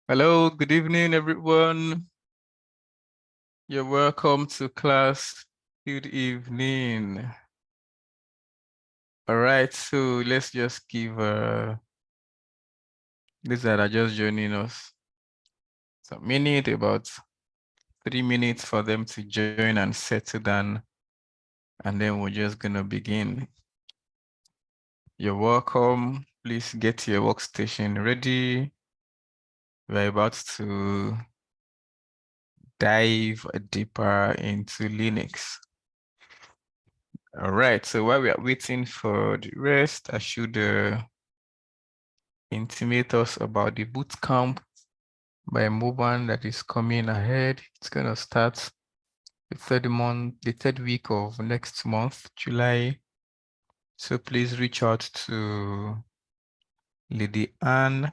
Hello, good evening, everyone. You're welcome to class. Good evening. All right, so let's just give these that are just joining us some minute, about 3 minutes for them to join and settle down, and then we're just gonna begin. You're welcome. Please get your workstation ready. We're about to dive deeper into Linux. All right, so while we are waiting for the rest, I should intimate us about the bootcamp by Moban that is coming ahead. It's gonna start the third week of next month, July. So please reach out to Lady Anne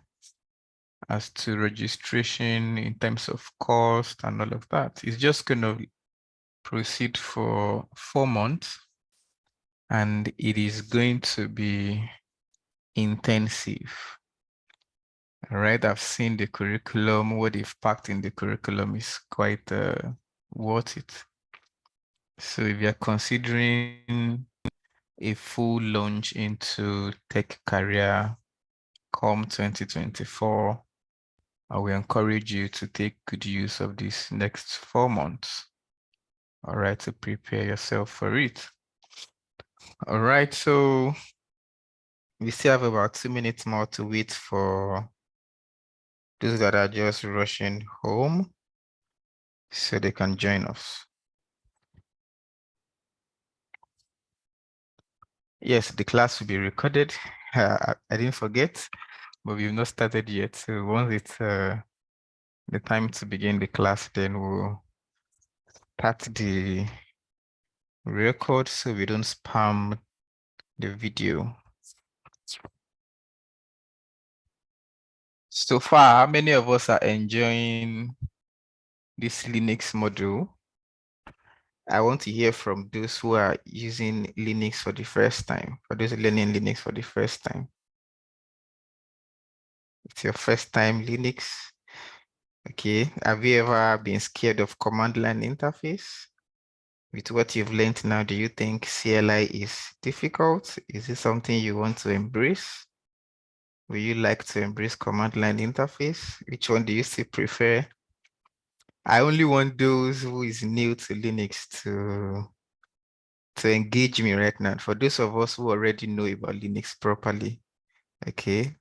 as to registration in terms of cost and all of that. It's just gonna proceed for 4 months, and it is going to be intensive. All right, I've seen the curriculum. What they've packed in the curriculum is quite worth it. So if you're considering a full launch into tech career come 2024, I will encourage you to take good use of these next 4 months. All right, to prepare yourself for it. All right, so we still have about 2 minutes more to wait for those that are just rushing home so they can join us. Yes, the class will be recorded. I didn't forget, but we've not started yet. So once it's the time to begin the class, then we'll start the record so we don't spam the video. So far, how many of us are enjoying this Linux module? I want to hear from those who are using Linux for the first time, for those learning Linux for the first time. It's your first time Linux. Okay, have you ever been scared of command line interface? With what you've learned now, do you think CLI is difficult? Is it something you want to embrace? Will you like to embrace command line interface? Which one do you still prefer? I only want those who is new to Linux to engage me right now. For those of us who already know about Linux properly, okay,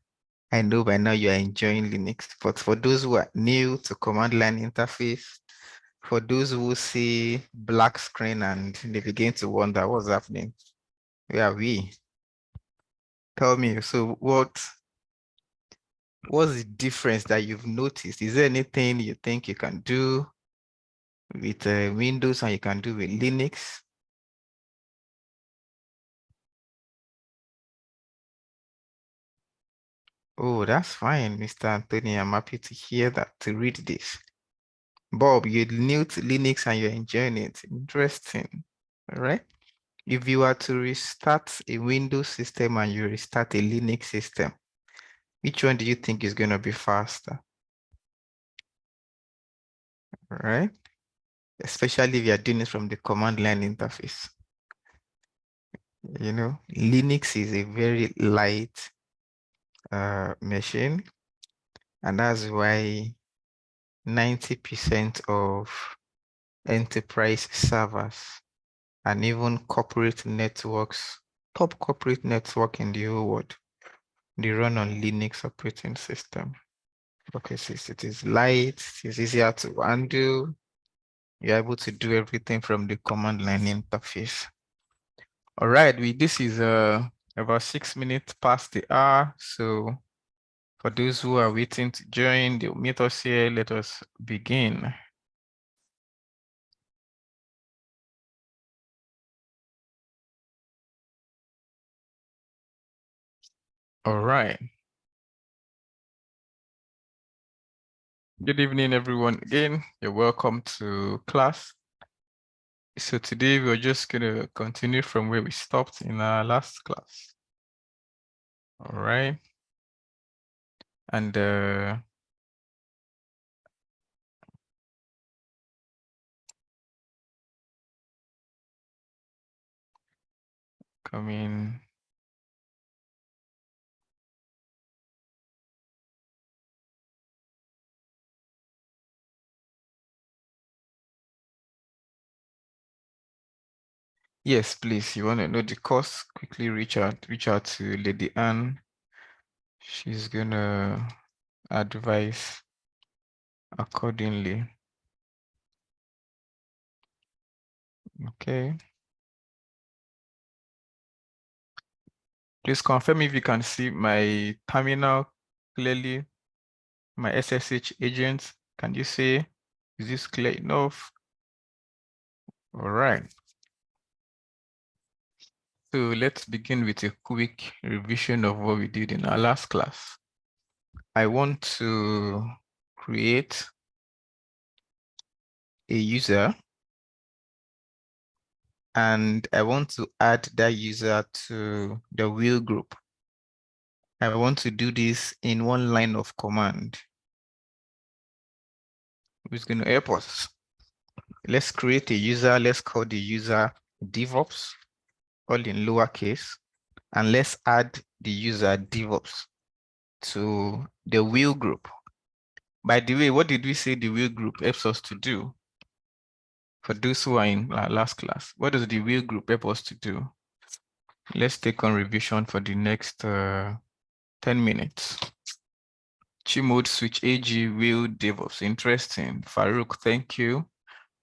I know by now you are enjoying Linux, but for those who are new to command line interface, for those who see black screen and they begin to wonder what's happening, where are we? Tell me, so what's the difference that you've noticed? Is there anything you think you can do with Windows and you can do with Linux? Oh, that's fine, Mr. Anthony. I'm happy to hear that, to read this. Bob, you're new to Linux and you're enjoying it. Interesting. All right. If you are to restart a Windows system and you restart a Linux system, which one do you think is going to be faster? All right. Especially if you're doing it from the command line interface. You know, Linux is a very light machine, and that's why 90% of enterprise servers and even corporate networks, top corporate network in the whole world, they run on Linux operating system. Okay, since it is light, it's easier to handle, you're able to do everything from the command line interface. All right, this is about 6 minutes past the hour. So for those who are waiting to join, they'll meet us here. Let us begin. All right. Good evening, everyone. Again, you're welcome to class. So today we're just going to continue from where we stopped in our last class. All right. And come in. Yes, please. You want to know the course? Quickly reach out to Lady Anne. She's gonna advise accordingly. Okay. Please confirm if you can see my terminal clearly, my SSH agent. Can you see? Is this clear enough? All right. So let's begin with a quick revision of what we did in our last class. I want to create a user and I want to add that user to the wheel group. I want to do this in one line of command. Who's going to help us? Let's create a user. Let's call the user DevOps, all in lowercase. And let's add the user DevOps to the wheel group. By the way, what did we say the wheel group helps us to do? For those who are in our last class, what does the wheel group help us to do? Let's take on revision for the next 10 minutes. Chimode switch AG wheel DevOps. Interesting. Farouk, thank you.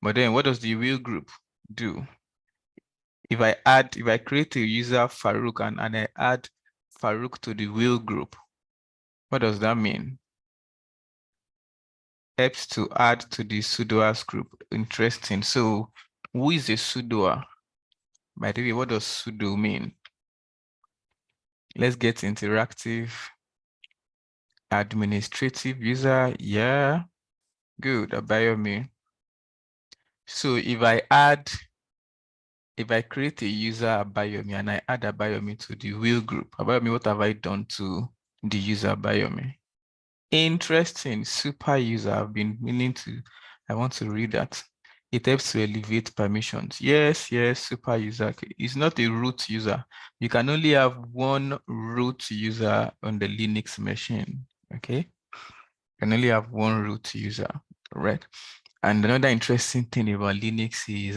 But then what does the wheel group do? If I create a user Farouk and I add Farouk to the wheel group, what does that mean? Helps to add to the sudoers group. Interesting. So who is a sudoer? By the way, what does sudo mean? Let's get interactive. Administrative user. Yeah, good. Abayomi. So if I create a user Abayomi and I add Abayomi to the wheel group, Abayomi, what have I done to the user Abayomi? Interesting, super user. I've been meaning to, I want to read that. It helps to elevate permissions. Yes, super user. It's not a root user. You can only have one root user on the Linux machine, okay? You can only have one root user, right? And another interesting thing about Linux is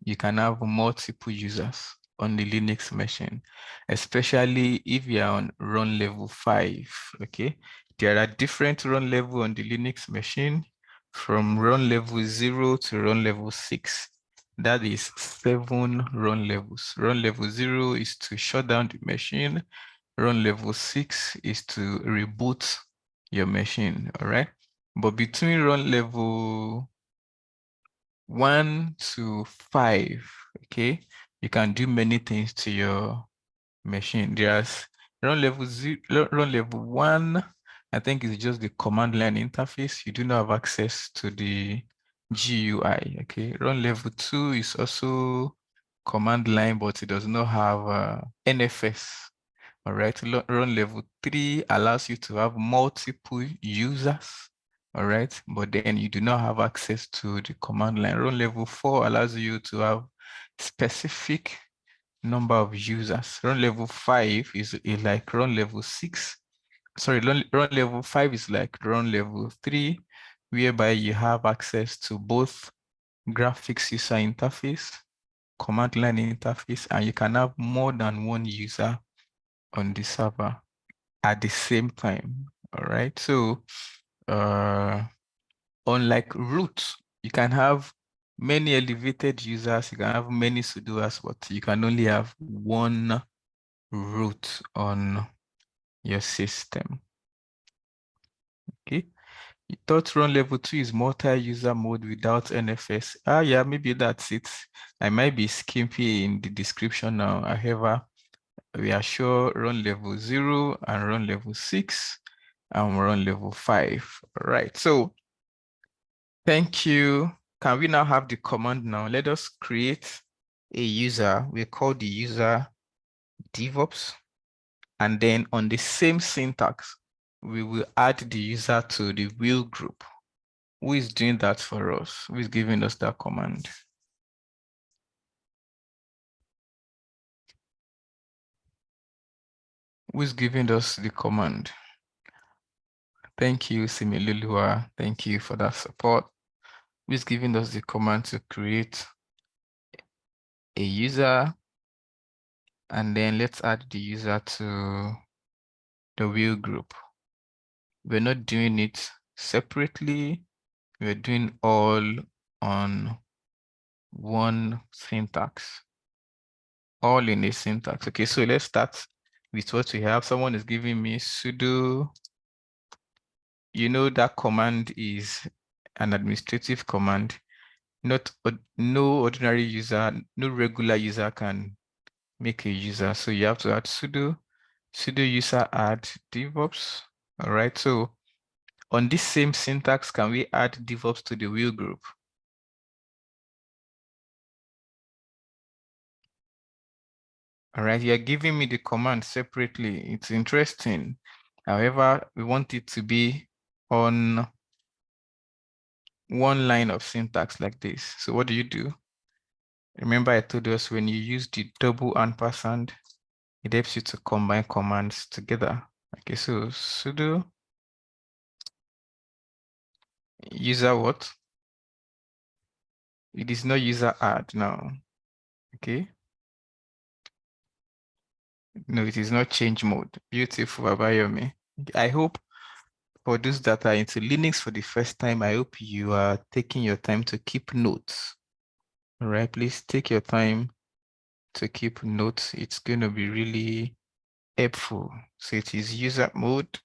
you can have multiple users on the Linux machine, especially if you are on run level 5, okay? There are different run level on the Linux machine from run level 0 to run level 6. That is 7 run levels. Run level 0 is to shut down the machine. Run level 6 is to reboot your machine, all right? But between run level 1 to 5, okay, you can do many things to your machine. There's run level 1, I think it's just the command line interface. You do not have access to the GUI, okay. Run level 2 is also command line, but it does not have NFS. All right, run level 3 allows you to have multiple users. All right, but then you do not have access to the command line. Run level 4 allows you to have specific number of users. Run level 5 is like run level 6. Sorry, run level 5 is like run level 3, whereby you have access to both graphics user interface, command line interface, and you can have more than one user on the server at the same time. All right. So unlike root, you can have many elevated users, you can have many sudoers, but you can only have one root on your system. Okay. You thought run level 2 is multi-user mode without NFS. Yeah, maybe that's it. I might be skimpy in the description now. However, we are sure run level 0 and run level 6 and we're on level 5. All right, so thank you. Can we now have the command now? Let us create a user. We call the user DevOps. And then on the same syntax, we will add the user to the wheel group. Who is doing that for us? Who is giving us that command? Who is giving us the command? Thank you, Similulua. Thank you for that support. Who is giving us the command to create a user? And then let's add the user to the wheel group. We're not doing it separately. We're doing all on one syntax, all in a syntax. Okay, so let's start with what we have. Someone is giving me sudo. You know that command is an administrative command. No ordinary user, no regular user can make a user. So you have to add sudo user add DevOps. All right, so on this same syntax, can we add DevOps to the wheel group? All right, you're giving me the command separately. It's interesting. However, we want it to be on one line of syntax like this. So what do? Remember I told us when you use the double ampersand, it helps you to combine commands together. Okay, so sudo user what? It is not user add now. Okay. No, it is not change mode. Beautiful, Abayomi. I hope for those that are into Linux for the first time, I hope you are taking your time to keep notes. All right, please take your time to keep notes. It's going to be really helpful. So it is user mode,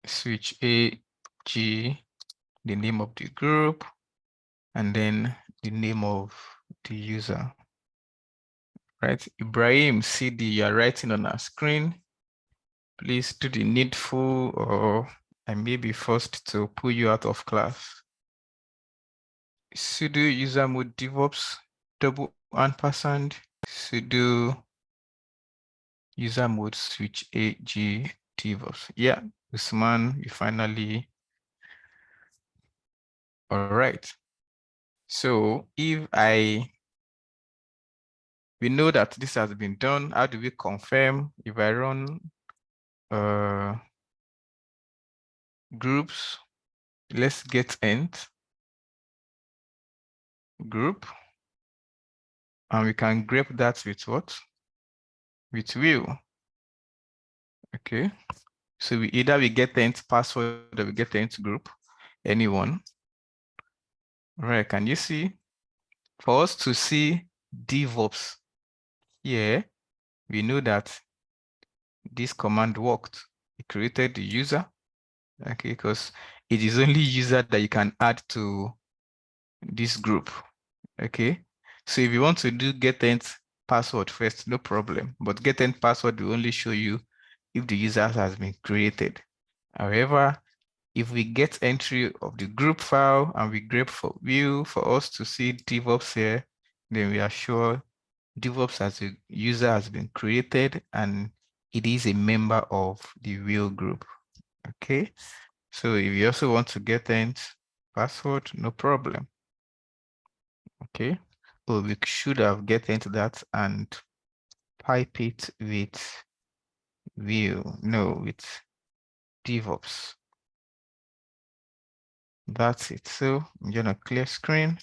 switch A, G, the name of the group, and then the name of the user. Right, Ibrahim CD, you are writing on our screen. Please do the needful, or I may be forced to pull you out of class. Sudo user mode DevOps double ampersand sudo user mode switch AG DevOps. Yeah, Usman, you finally. All right. So if we know that this has been done, how do we confirm? If I run groups, let's get int group, and we can grep that with what? With wheel. Okay. So we get the int password or we get the int group, anyone. Right, can you see? For us to see DevOps here, we know that this command worked. It created the user, okay, because it is only user that you can add to this group, okay? So if you want to do get int password first, no problem, but get int password will only show you if the user has been created. However, if we get entry of the group file and we grep for view for us to see DevOps here, then we are sure DevOps as a user has been created and it is a member of the wheel group. Okay, so if you also want to get int password, no problem. Okay, so we should have get into that and pipe it with view, no, with DevOps. That's it. So I'm gonna clear screen.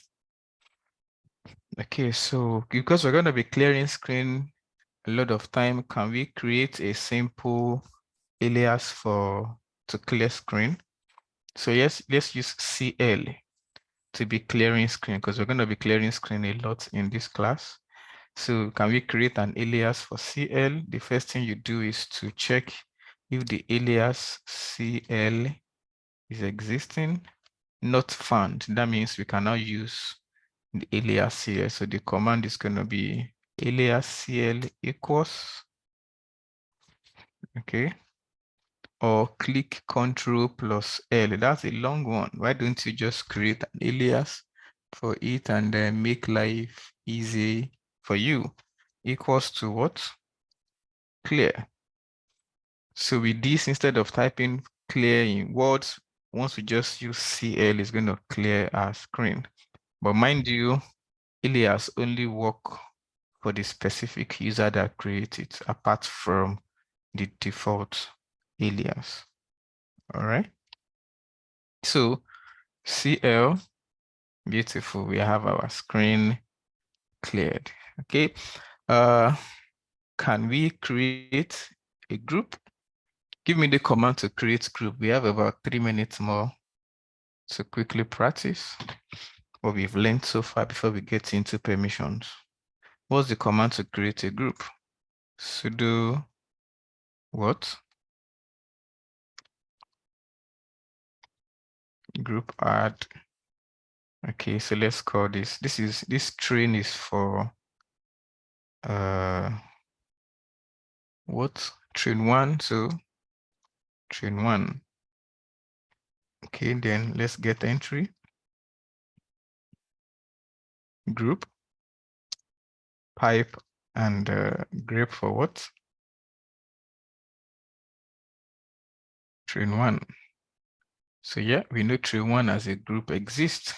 Okay, so because we're gonna be clearing screen a lot of time, can we create a simple alias to clear screen? So yes, let's use CL to be clearing screen because we're gonna be clearing screen a lot in this class. So can we create an alias for CL? The first thing you do is to check if the alias CL is existing, not found. That means we cannot use the alias CL. So the command is going to be alias CL equals, okay, or click Ctrl plus L. That's a long one. Why don't you just create an alias for it and then make life easy for you? Equals to what? Clear. So with this, instead of typing clear in words, once we just use CL, it's going to clear our screen. But mind you, alias only work for the specific user that creates it, apart from the default alias. All right. So CL, beautiful. We have our screen cleared. Okay. Can we create a group? Give me the command to create group. We have about 3 minutes more to quickly practice what we've learned so far before we get into permissions. What's the command to create a group? Sudo what? Group add. Okay, so let's call this. This train is for what? Train 1. So train 1. Okay, then let's get entry. Group pipe and grep for what? Train 1. So yeah, we know train 1 as a group exists.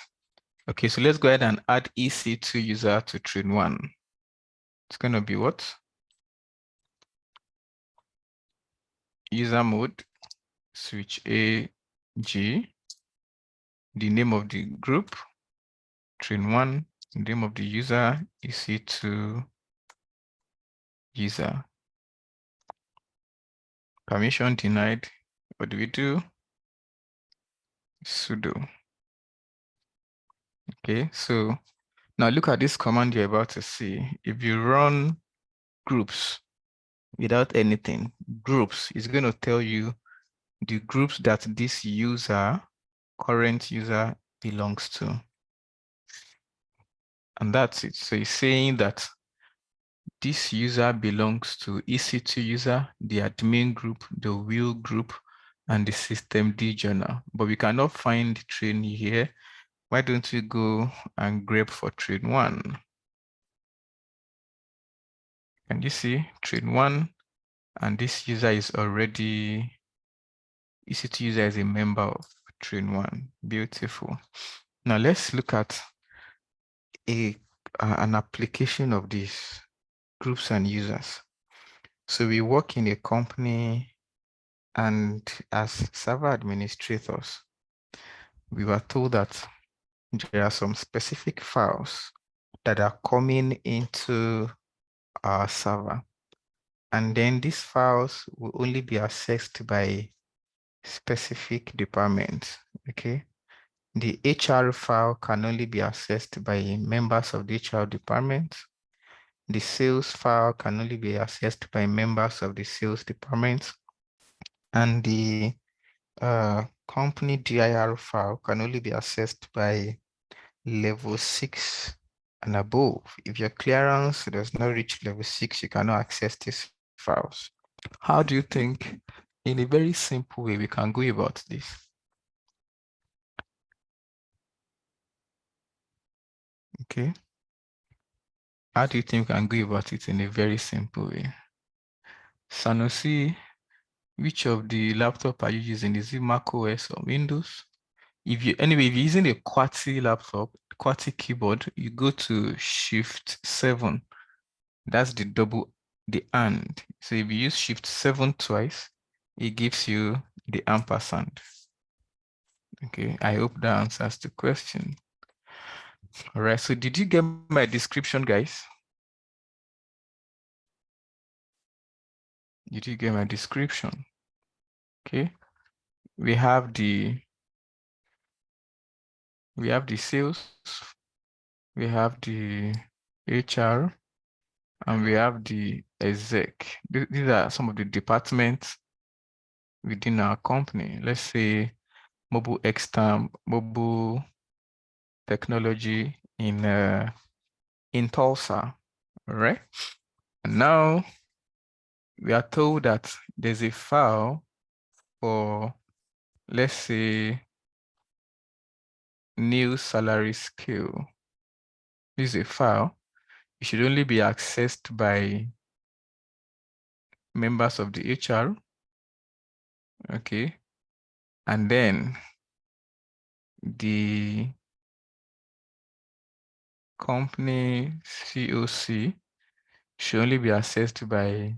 Okay, so let's go ahead and add EC2 user to train 1. It's going to be what? User mode, switch A, G, the name of the group, train 1, the name of the user, EC2 user. Permission denied. What do we do? Sudo. Okay, so now look at this command you're about to see. If you run groups without anything, groups is going to tell you the groups that this user, current user, belongs to. And that's it. So it's saying that this user belongs to EC2 user, the admin group, the wheel group, and the systemd journal. But we cannot find train here. Why don't we go and grep for train 1? Can you see train 1? And this user is already, EC2 user is a member of train 1. Beautiful. Now let's look at an application of these groups and users. So we work in a company, and as server administrators, we were told that there are some specific files that are coming into our server. And then these files will only be accessed by specific departments, okay? The HR file can only be accessed by members of the HR department. The sales file can only be accessed by members of the sales department. And the company dir file can only be accessed by level 6 and above. If your clearance does not reach level 6, you cannot access these files. How do you think, in a very simple way, we can go about this? Okay. How do you think we can go about it in a very simple way? Sanusi, which of the laptop are you using? Is it Mac OS or Windows? If you're using a QWERTY laptop, QWERTY keyboard, you go to Shift 7. That's the and. So if you use Shift 7 twice, it gives you the ampersand. Okay, I hope that answers the question. All right, so did you get my description, guys? Did you get my description? Okay, we have the sales, we have the HR, and we have the exec. These are some of the departments within our company. Let's say mobile extern, mobile technology in Tulsa, all right? And now we are told that there's a file for, let's say, new salary scale. This is a file. It should only be accessed by members of the HR, okay? And then the company COC should only be accessed by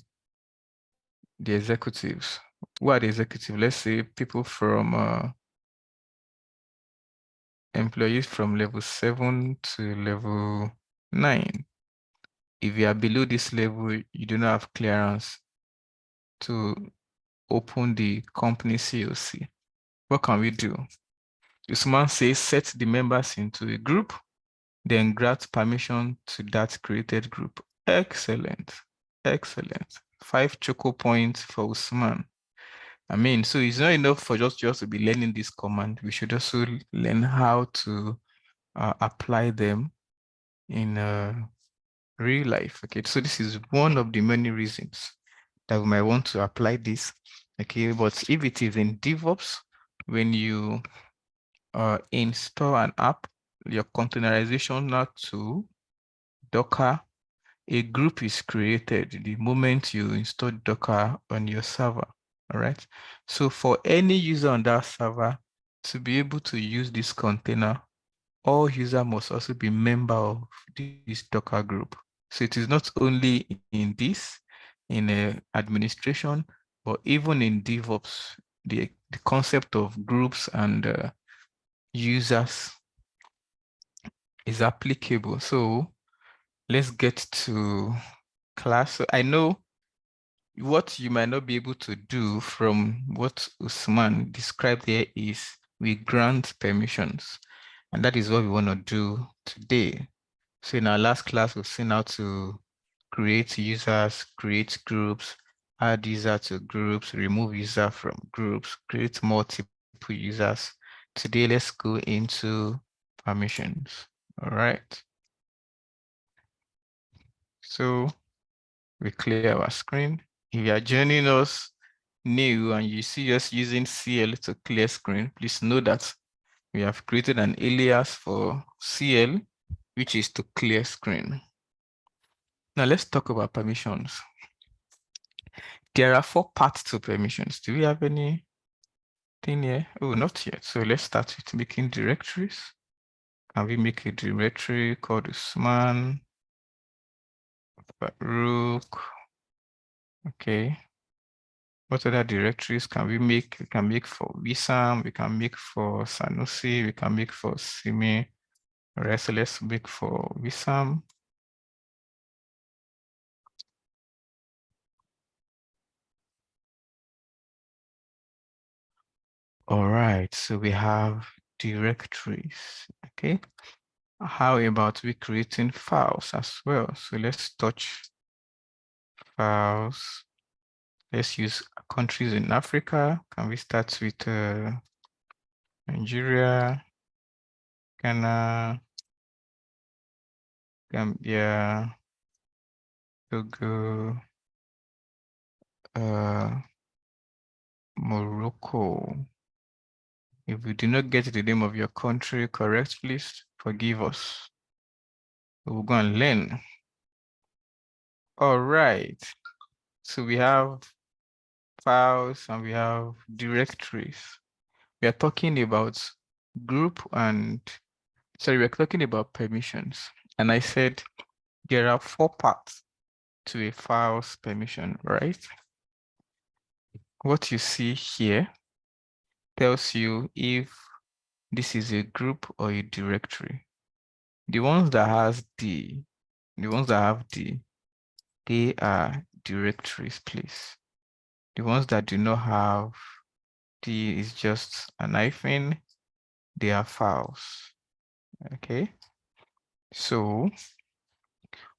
the executives. Who are the executives? Let's say people from employees from level 7 to level 9. If you are below this level, you do not have clearance to open the company COC. What can we do? Usman says set the members into a group, then grant permission to that created group. Excellent. Excellent. 5 choco points for Usman. I mean, so it's not enough for just to be learning this command. We should also learn how to apply them in real life. Okay, so this is one of the many reasons that we might want to apply this. Okay, but if it is in DevOps, when you install an app, your containerization now to Docker, a group is created the moment you install Docker on your server. All right. So for any user on that server to be able to use this container, all user must also be member of this Docker group. So it is not only in this, in administration, but even in DevOps, the concept of groups and users is applicable. So let's get to class. So I know what you might not be able to do from what Usman described here is we grant permissions. And that is what we want to do today. So in our last class, we've seen how to create users, create groups, add user to groups, remove user from groups, create multiple users. Today, let's go into permissions. All right. So we clear our screen. If you are joining us new and you see us using CL to clear screen, please know that we have created an alias for CL, which is to clear screen. Now let's talk about permissions. There are 4 parts to permissions. Do we have anything here? Oh, not yet. So let's start with making directories. Can we make a directory called Usman, Farouk? Okay. What other directories can we make? We can make for Wissam, we can make for Sanusi, we can make for Simi. All right, so let's make for Wissam. All right, so we have directories, okay? How about we creating files as well? So let's touch files. Let's use countries in Africa. Can we start with Nigeria, Ghana, Gambia, Togo, Morocco. If we do not get the name of your country correct, please forgive us. We'll go and learn. All right. So we have files and we have directories. We are talking about we're talking about permissions. And I said there are 4 parts to a file's permission, right? What you see here tells you if this is a group or a directory. The ones that have D, they are directories, please. The ones that do not have D is just an hyphen, they are files. Okay. So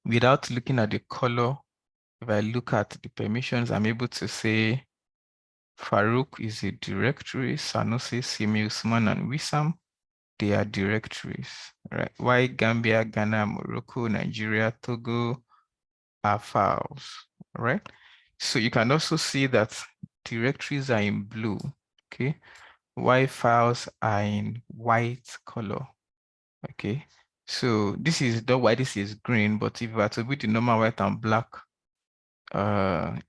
without looking at the color, if I look at the permissions, I'm able to say Farouk is a directory, Sanusi, Simi, Usman, and Wissam, they are directories, right? Why Gambia, Ghana, Morocco, Nigeria, Togo are files, right? So you can also see that directories are in blue, okay? Why files are in white color, okay? So this is not why this is green, but if you are to put the normal white and black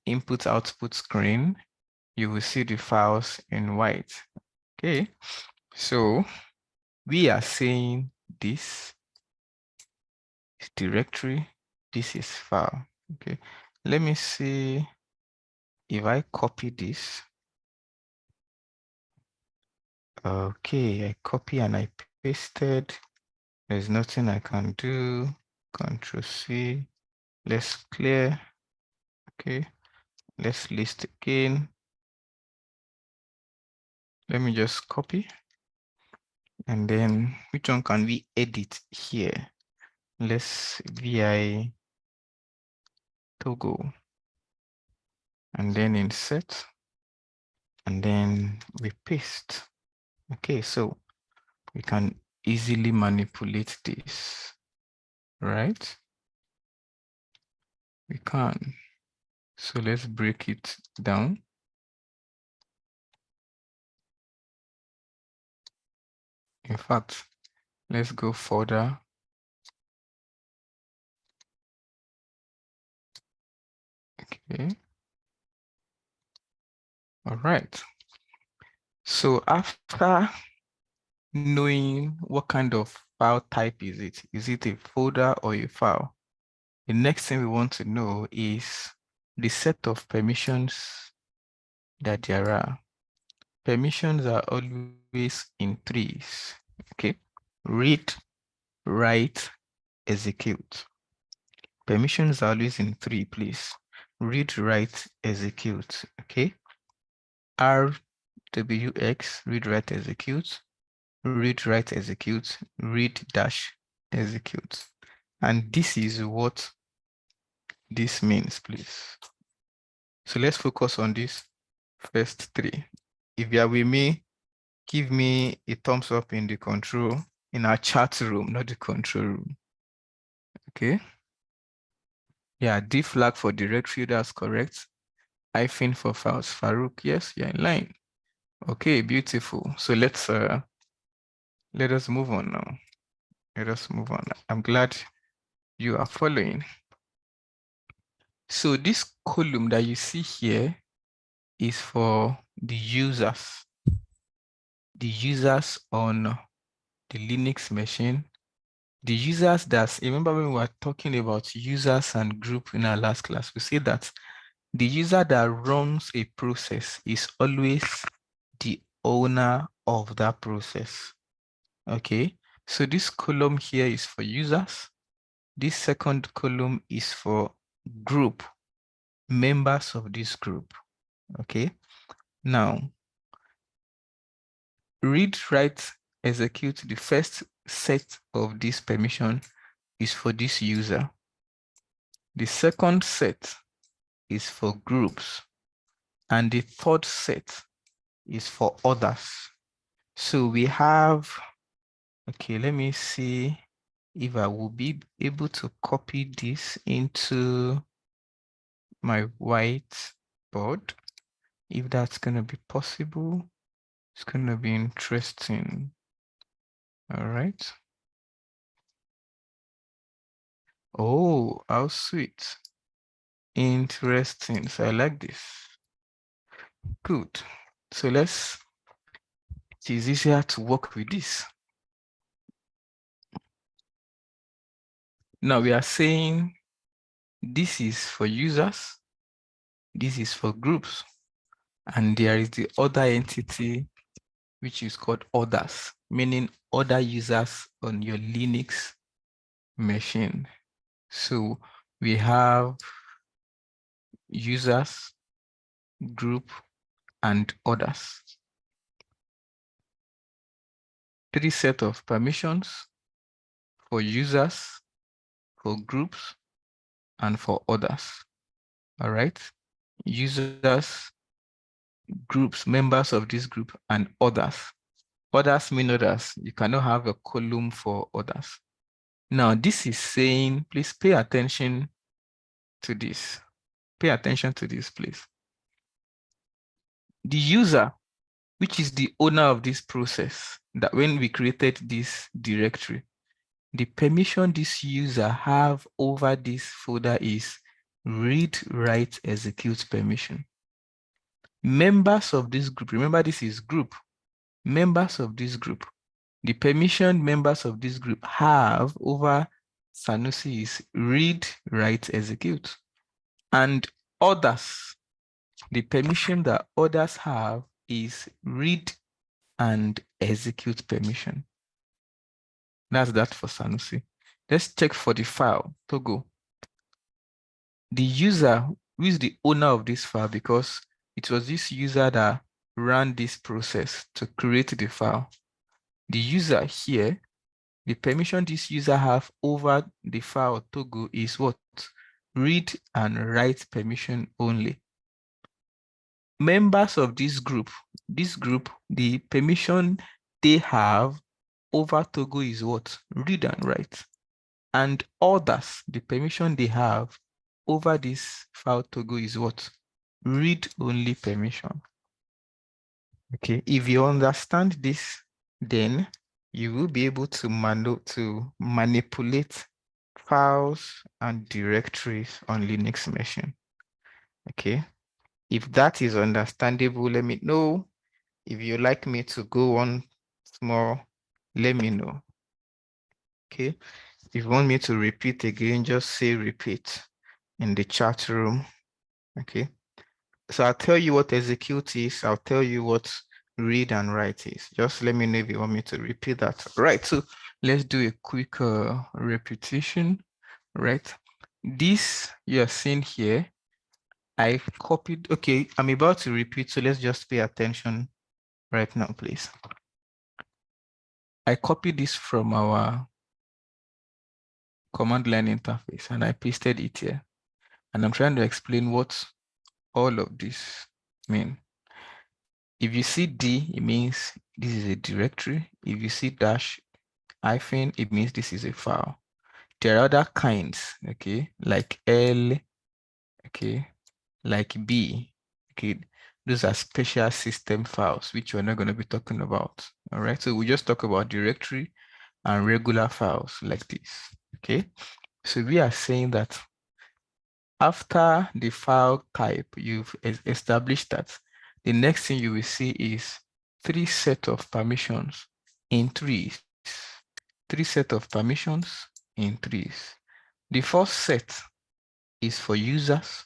input output screen, you will see the files in white. Okay, so we are saying this is directory, this is file. Okay, let me see if I copy this. Okay, I copy and I pasted. There's nothing I can do. Control C. Let's clear. Okay, let's list again. Let me just copy. And then which one can we edit here? Let's VI toggle. And then insert. And then we paste. Okay, so we can easily manipulate this, right? We can. So let's break it down. In fact, let's go further. Okay. All right. So after knowing what kind of file type is it a folder or a file? The next thing we want to know is the set of permissions that there are. Permissions are always in threes. Okay. Read, write, execute. Permissions are always in three, please. Read, write, execute. Okay. RWX, read, write, execute. Read, write, execute. Read dash execute. And this is what this means, please. So let's focus on this first three. If you are with me, give me a thumbs up in the control, in our chat room, not the control room. Okay. Yeah, D flag for directory, that's correct. Hyphen for files. Farouk, yes, you're in line. Okay, beautiful. So let us move on now. Let us move on. I'm glad you are following. So this column that you see here is for the users on the Linux machine. The users remember when we were talking about users and group in our last class, we said that the user that runs a process is always the owner of that process. Okay, so this column here is for users. This second column is for group, members of this group. Okay, now read, write, execute, the first set of this permission is for this user. The second set is for groups. And the third set is for others. So we have, okay, let me see if I will be able to copy this into my whiteboard. If that's going to be possible, it's going to be interesting. All right. Oh, how sweet. Interesting. So I like this. Good. So it is easier to work with this. Now we are saying this is for users, this is for groups, and there is the other entity which is called others, meaning other users on your Linux machine. So we have users, group, and others. Three sets of permissions for users, for groups, and for others. All right. Users, groups, members of this group, and others. Others mean others. You cannot have a column for others. Now, this is saying, please pay attention to this. Pay attention to this, please. The user, which is the owner of this process, that when we created this directory, the permission this user have over this folder is read, write, execute permission. Members of this group, remember this is group, members of this group, the permission members of this group have over Sanusi is read, write, execute. And others, the permission that others have is read and execute permission. That's that for Sanusi. Let's check for the file, Togo. The user, who is the owner of this file, because it was this user that ran this process to create the file. The user here, the permission this user have over the file Togo is what? Read and write permission only. Members of this group, the permission they have over Togo is what? Read and write. And others, the permission they have over this file Togo is what? Read only permission. Okay, if you understand this, then you will be able to manipulate files and directories on Linux machine. Okay, if that is understandable, let me know. If you like me to go on small, let me know. Okay, if you want me to repeat again, just say repeat in the chat room. Okay, so I'll tell you what execute is, I'll tell you what read and write is. Just let me know if you want me to repeat that. Right, so let's do a quick repetition, right? This you're seeing here, I copied, okay, I'm about to repeat, so let's just pay attention right now, please. I copied this from our command line interface and I pasted it here. And I'm trying to explain what all of this mean. If you see D, it means this is a directory. If you see dash hyphen, it means this is a file. There are other kinds, okay, like L, okay, like B, okay. Those are special system files, which we're not going to be talking about. All right, so we just talk about directory and regular files like this, okay. So we are saying that after the file type, you've established that the next thing you will see is three set of permissions in threes. Three set of permissions in threes. The first set is for users.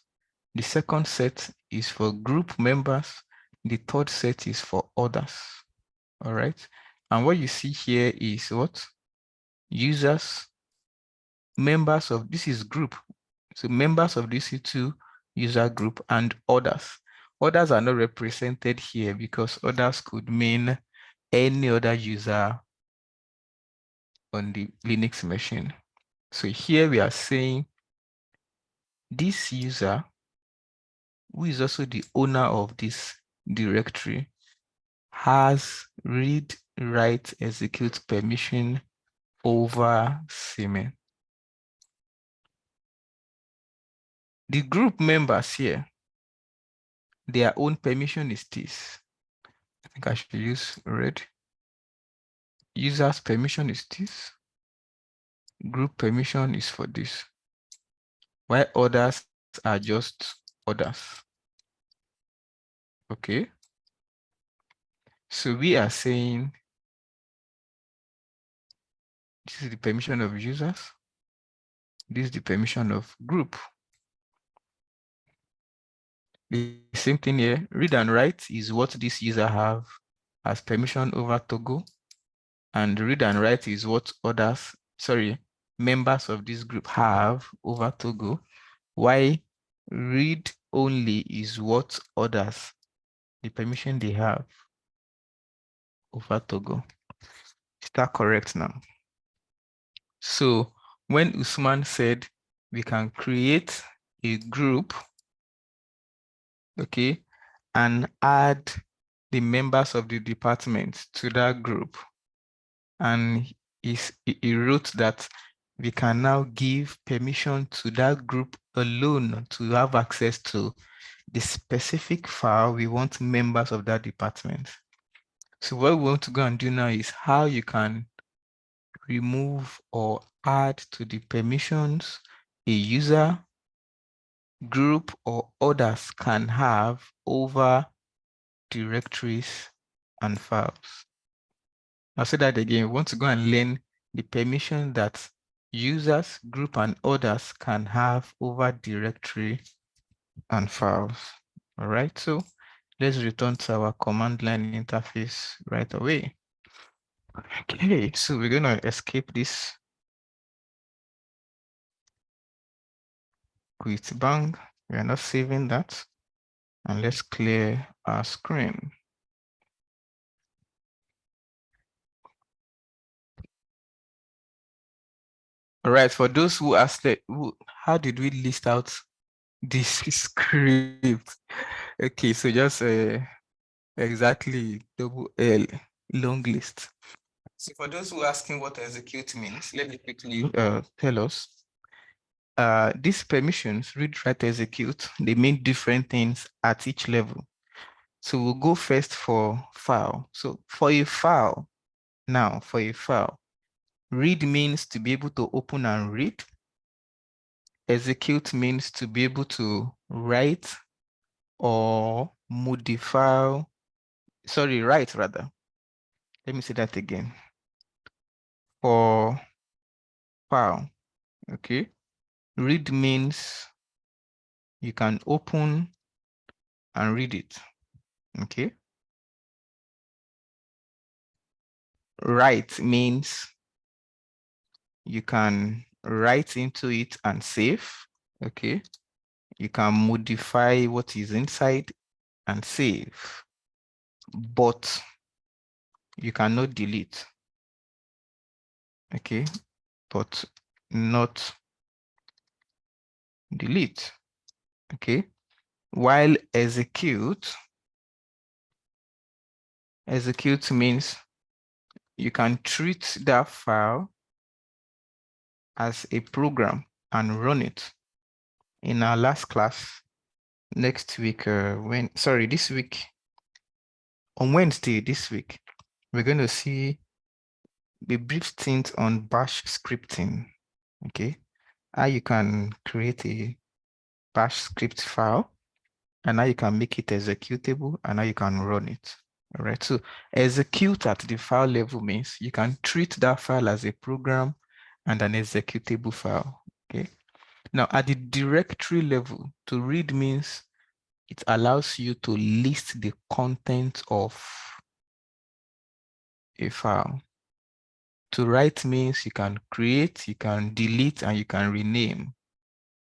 The second set is for group members. The third set is for others. All right. And what you see here is what? Users, members of, this is group. So members of this two user group and others. Others are not represented here because others could mean any other user on the Linux machine. So here we are saying this user, who is also the owner of this directory, has read, write, execute permission over CMN. The group members here, their own permission is this. I think I should use red. User's permission is this. Group permission is for this. While others are just others. Okay. So we are saying this is the permission of users. This is the permission of group. The same thing here, read and write is what this user have as permission over Togo. And read and write is what others, members of this group have over Togo. Why read only is what others, the permission they have over Togo. Is that correct now? So when Usman said we can create a group, okay, and add the members of the department to that group, and he wrote that we can now give permission to that group alone to have access to the specific file we want members of that department. So what we want to go and do now is how you can remove or add to the permissions a user, group, or others can have over directories and files. I'll say that again. We want to go and learn the permission that users, group, and others can have over directory and files. All right, so let's return to our command line interface right away. Okay, so we're going to escape this quit bang. We are not saving that. And let's clear our screen. All right, for those who asked, how did we list out this script? Okay, so just exactly double L, long list. So for those who are asking what execute means, let me quickly tell us. These permissions, read, write, execute, they mean different things at each level. So we'll go first for file. So for a file, read means to be able to open and read. Execute means to be able to write or modify, write rather. Let me say that again. For file, okay? Read means you can open and read it, okay? Write means you can write into it and save, okay? You can modify what is inside and save, but you cannot delete, okay? But not delete, okay? While execute means you can treat that file as a program and run it. In our last class, this week, on Wednesday this week, we're going to see a brief stint on bash scripting, okay? How you can create a bash script file, and how you can make it executable, and how you can run it. All right, so execute at the file level means you can treat that file as a program and an executable file, okay? Now, at the directory level, to read means it allows you to list the content of a file. To write means you can create, you can delete, and you can rename.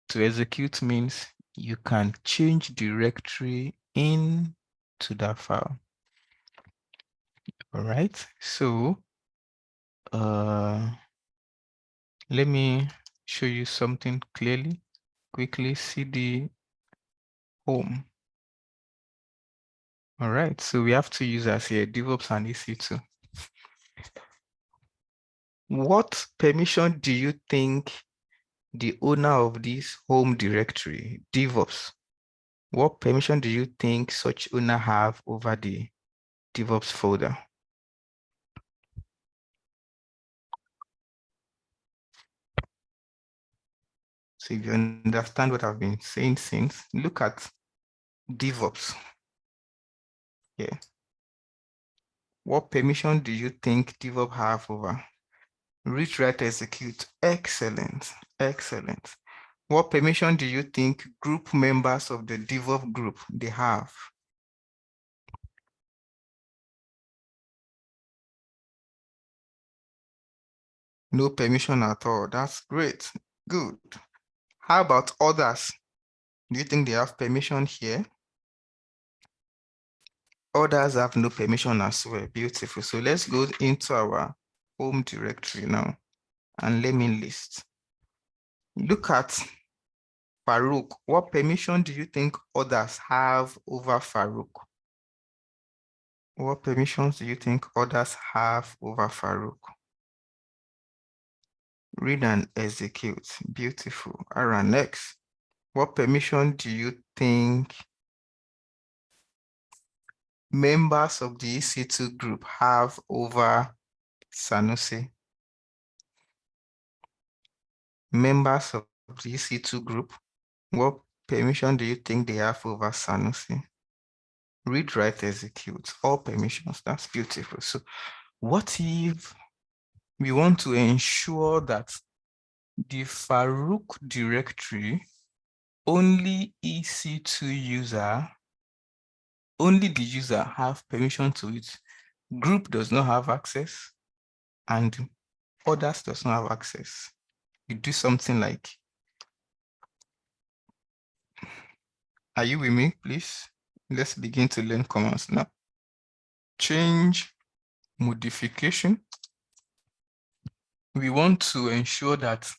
To execute means you can change directory into that file. All right, so let me show you something clearly. Quickly cd home. All right, so we have two users here, DevOps and EC2. What permission do you think the owner of this home directory, DevOps, what permission do you think such owner have over the DevOps folder? So if you understand what I've been saying since, look at DevOps here. What permission do you think DevOps have over? Read, write, execute. Excellent, excellent. What permission do you think group members of the DevOps group they have? No permission at all. That's great. Good. How about others? Do you think they have permission here? Others have no permission as well. Beautiful. So let's go into our home directory now and let me list. Look at Farouk. What permission do you think others have over Farouk? What permissions do you think others have over Farouk? Read and execute. Beautiful. All right, next. What permission do you think members of the EC2 group have over Sanusi? Members of the EC2 group, what permission do you think they have over Sanusi? Read, write, execute, all permissions. That's beautiful. So what if we want to ensure that the Farouk directory only EC2 user, only the user have permission to it. Group does not have access and others does not have access. You do something like, are you with me, please? Let's begin to learn commands now. Change modification. We want to ensure that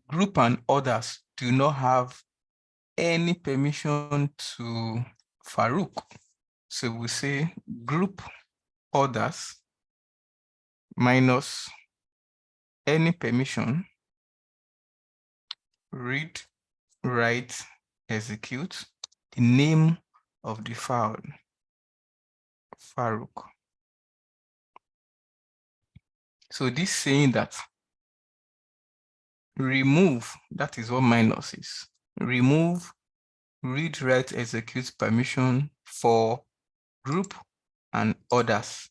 group and others do not have any permission to Farouk. So we say group others minus any permission, read, write, execute, the name of the file, Farouk. So this saying that remove, that is what minus is. Remove, read, write, execute permission for group and others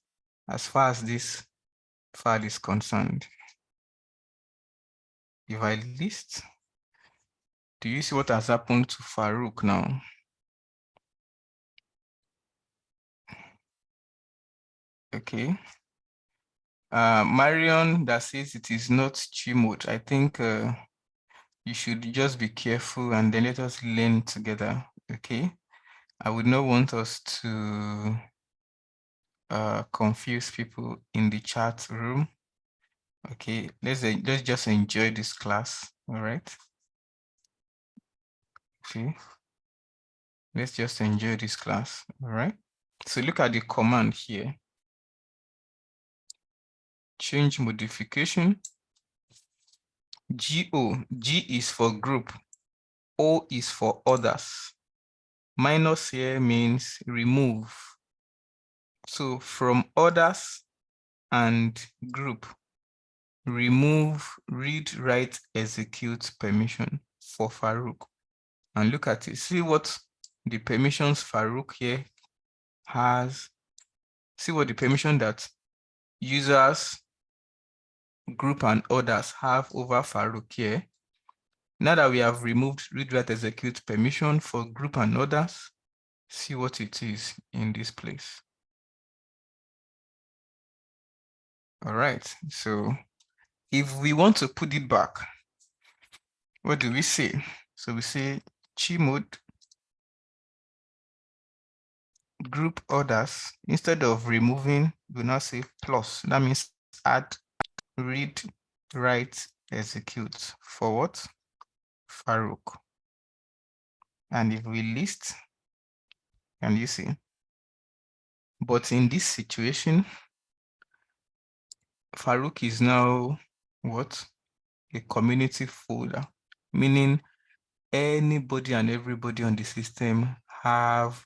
as far as this file is concerned. If I list, do you see what has happened to Farouk now? Okay. Marion that says it is not Chimode. I think you should just be careful and then let us learn together. Okay. I would not want us to confuse people in the chat room. Okay, let's just enjoy this class. All right. Okay. Let's just enjoy this class. All right. So look at the command here. Change modification. G is for group. O is for others. Minus here means remove. So from others and group, remove read, write, execute permission for Farouk. And look at it. See what the permissions Farouk here has. See what the permission that users, group, and others have over Farouk here. Now that we have removed read, write, execute permission for group and others, see what it is in this place. All right, so if we want to put it back, what do we say? So we say chmod group others. Instead of removing, we now say plus. That means add read, write, execute for what? Farouk. And if we list, can you see? But in this situation, Farouk is now what? A community folder, meaning anybody and everybody on the system have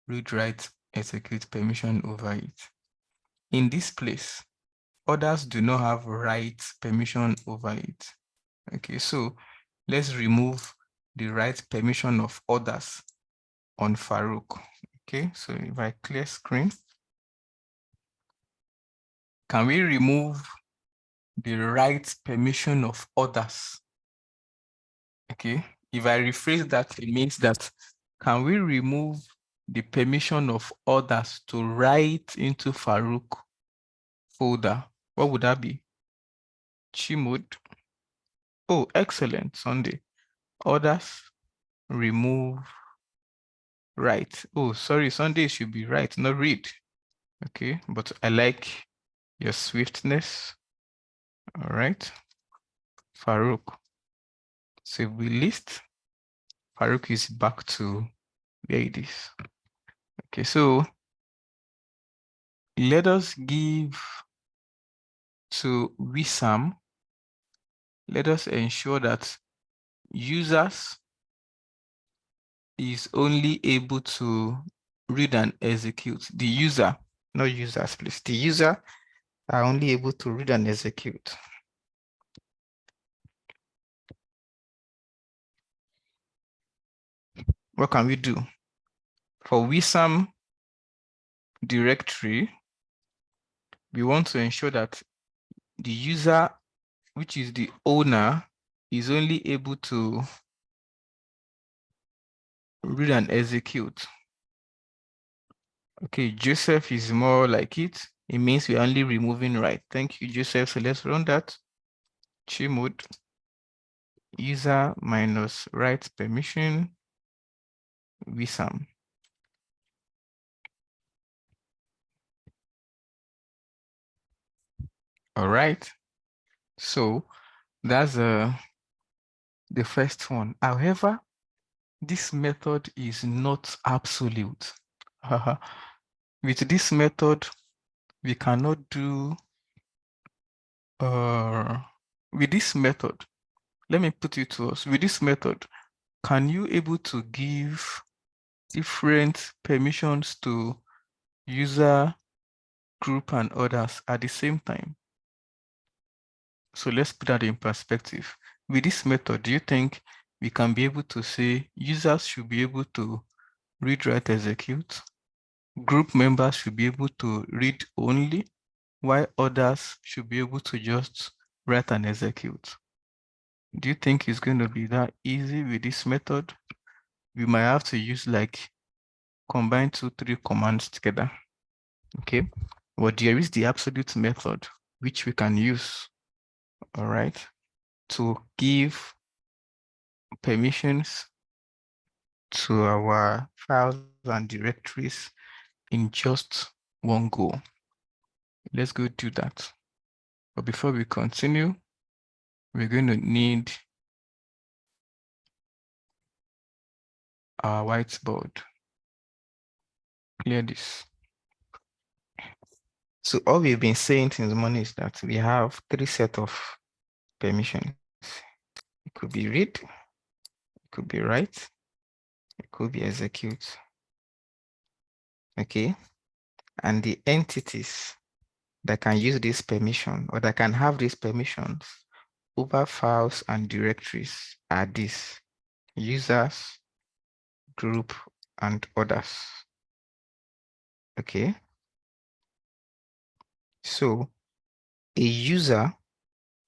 read, write, execute permission over it. In this place, others do not have write permission over it. Okay, so let's remove the write permission of others on Farouk. Okay, so if I clear screen, can we remove the write permission of others? Okay, if I rephrase that, it means that can we remove the permission of others to write into Farouk folder? What would that be? Chmod. Oh, excellent, Sunday. Others, remove, write. Oh, sorry, Sunday should be write, not read. Okay, but I like your swiftness. All right, Farouk. So if we list, Farouk is back to where it is. Okay, so let us give to Wissam. Let us ensure that users is only able to read and execute. The user, not users, please. The user are only able to read and execute. What can we do? For Wissam directory, we want to ensure that the user, which is the owner, is only able to read and execute. Okay, Joseph is more like it. It means we're only removing write. Thank you, Joseph. So let's run that. Chmod user minus write permission vsam. All right. So that's the first one. However, this method is not absolute. With this method, we cannot do with this method. Let me put it to us. With this method, can you able to give different permissions to user, group, and others at the same time? So let's put that in perspective. With this method, do you think we can be able to say users should be able to read, write, execute? Group members should be able to read only, while others should be able to just write and execute. Do you think it's going to be that easy with this method? We might have to use like combine 2-3 commands together. Okay, but there is the absolute method which we can use, all right, to give permissions to our files and directories in just one go. Let's go do that. But before we continue, we're going to need our whiteboard. Clear this. So all we've been saying since the morning is that we have 3 sets of permissions. It could be read, it could be write, it could be execute. Okay. And the entities that can use this permission or that can have these permissions over files and directories are these: users, group, and others. Okay. So a user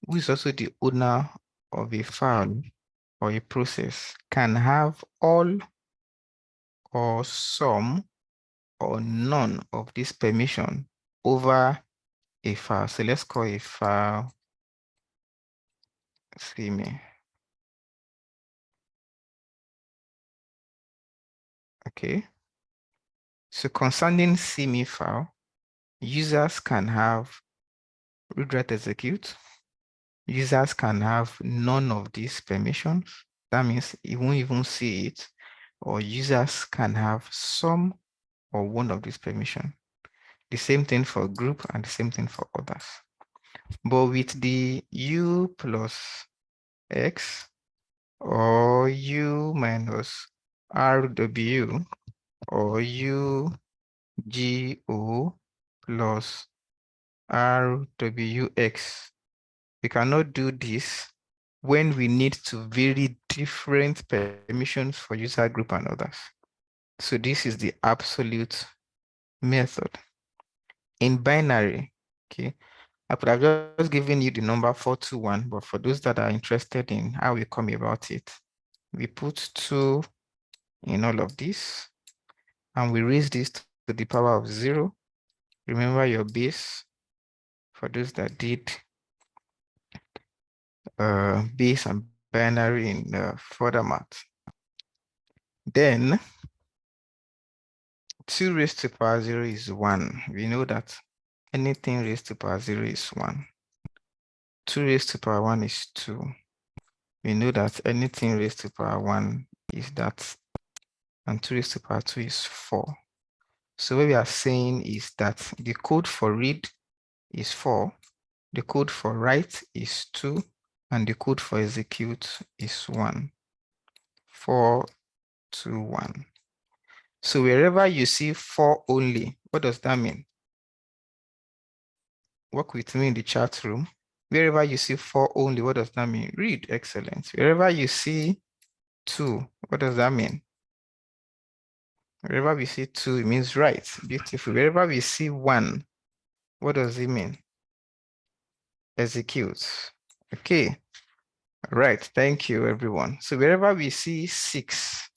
who is also the owner of a file or a process can have all or some or none of this permission over a file. So let's call a file CME. Okay. So concerning CME file, users can have read, write, execute. Users can have none of these permissions. That means you won't even see it. Or users can have some or one of these permissions. The same thing for group and the same thing for others. But with the U plus X or U minus RW or UGO plus RWX, we cannot do this when we need to vary different permissions for user, group, and others. So this is the absolute method. In binary, okay, I could have just given you the number 421, but for those that are interested in how we come about it, we put 2 in all of this, and we raise this to the power of 0. Remember your base for those that did base and binary in further math. Then 2 raised to power 0 is 1. We know that anything raised to power 0 is 1. 2 raised to power 1 is 2. We know that anything raised to power 1 is that, and 2 raised to power 2 is 4. So what we are saying is that the code for read is 4, the code for write is 2, and the code for execute is 1. 4, 2, 1. So wherever you see 4 only, what does that mean? Work with me in the chat room. Wherever you see 4 only, what does that mean? Read. Excellent. Wherever you see 2, what does that mean? Wherever we see 2, it means write. Beautiful. Wherever we see 1, what does it mean? Execute. Okay. Right. Thank you, everyone. So wherever we see 6,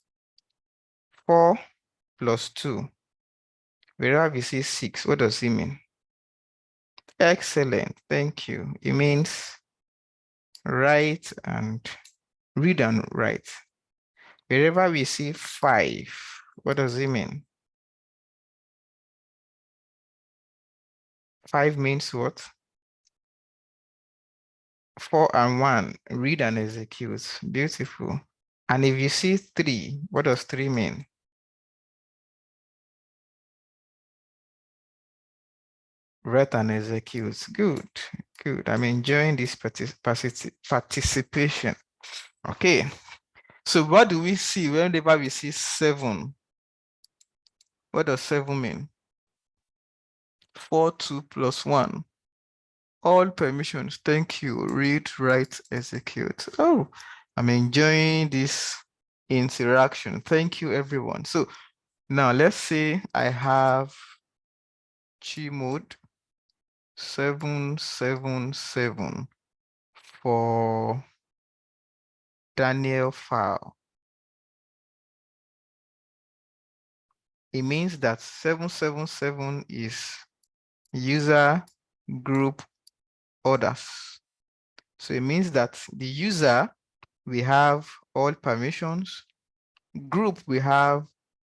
4 plus 2. Wherever we see 6, what does it mean? Excellent, thank you. It means write and read and write. Wherever we see 5, what does it mean? 5 means what? 4 and 1, read and execute. Beautiful. And if you see 3, what does 3 mean? Write and execute. Good, good. I'm enjoying this participation. Okay. So what do we see whenever we see 7? What does 7 mean? 4, 2 plus 1. All permissions. Thank you. Read, write, execute. Oh, I'm enjoying this interaction. Thank you, everyone. So now let's say I have chi mode 777 for Daniel file. It means that 777 is user group orders. So it means that the user, we have all permissions. Group, we have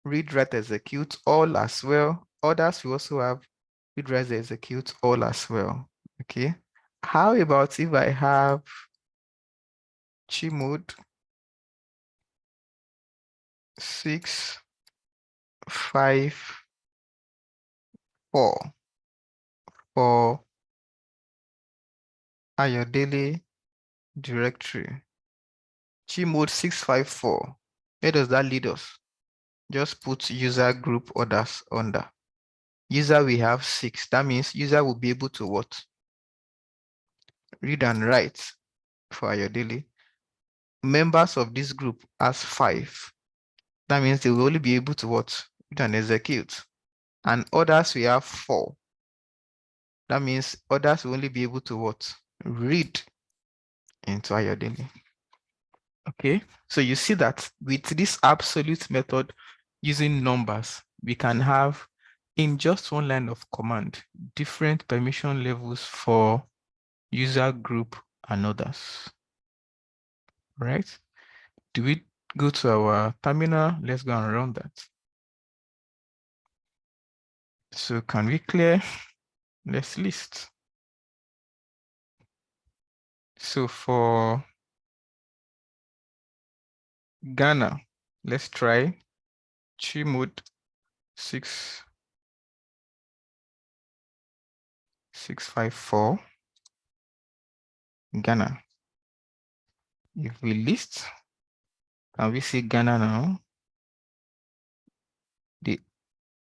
read, write, execute all as well. Others, we also have read, write, execute all as well. Okay. How about if I have chi mode 6, 5, 4 for your daily directory? Chi mode 654. Where does that lead us? Just put user group orders under. User, we have 6. That means user will be able to what? Read and write for your daily. Members of this group as 5. That means they will only be able to what? Read and execute. And others, we have 4. That means others will only be able to what? Read into Ayodele. Okay, so you see that with this absolute method using numbers, we can have in just one line of command different permission levels for user group and others. Right? Do we go to our terminal? Let's go and run that. So can we clear? Let's list. So for Ghana, let's try chi mode 654 Ghana. If we list, can we see Ghana now? The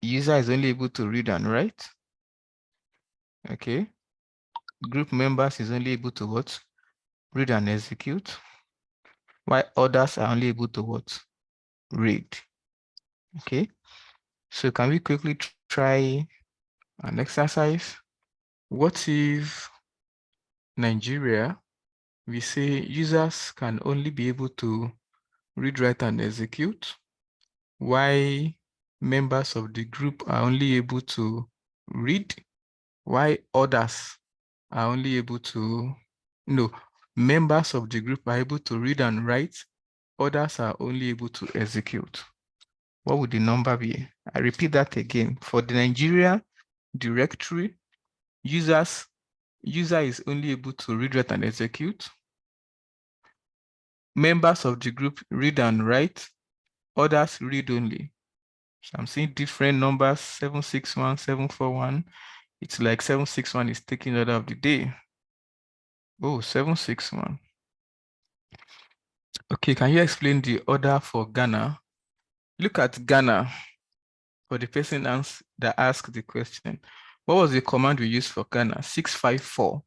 user is only able to read and write. Okay. Group members is only able to what? Read and execute. While others are only able to what? Read. Okay. So can we quickly try an exercise? What if Nigeria, we say users can only be able to read, write, and execute, while members of the group are only able to read, while others are only able to, no, members of the group are able to read and write, others are only able to execute. What would the number be? I repeat that again. For the Nigeria directory, user is only able to read, write, and execute. Members of the group read and write, others read only. So I'm seeing different numbers, 761, 741. It's like 761 is taking order of the day. Oh, 761. Okay, can you explain the order for Ghana? Look at Ghana for the person that asked the question. What was the command we used for Ghana? 654.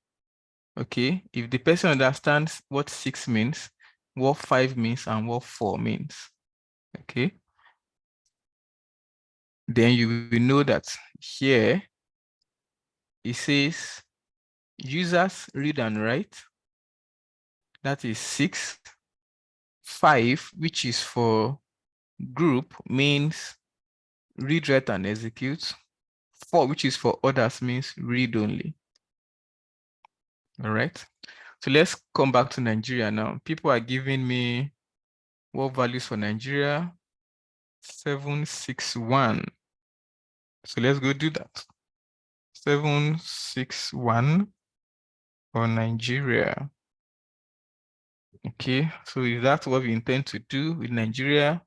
Okay, if the person understands what 6 means, what 5 means, and what 4 means, okay, then you will know that here it says users read and write. That is 6. 5, which is for group means read, write, and execute. For, which is for others, means read only. All right. So let's come back to Nigeria now. People are giving me what values for Nigeria? 761. So let's go do that. 761 for Nigeria. Okay, so if that's what we intend to do with Nigeria,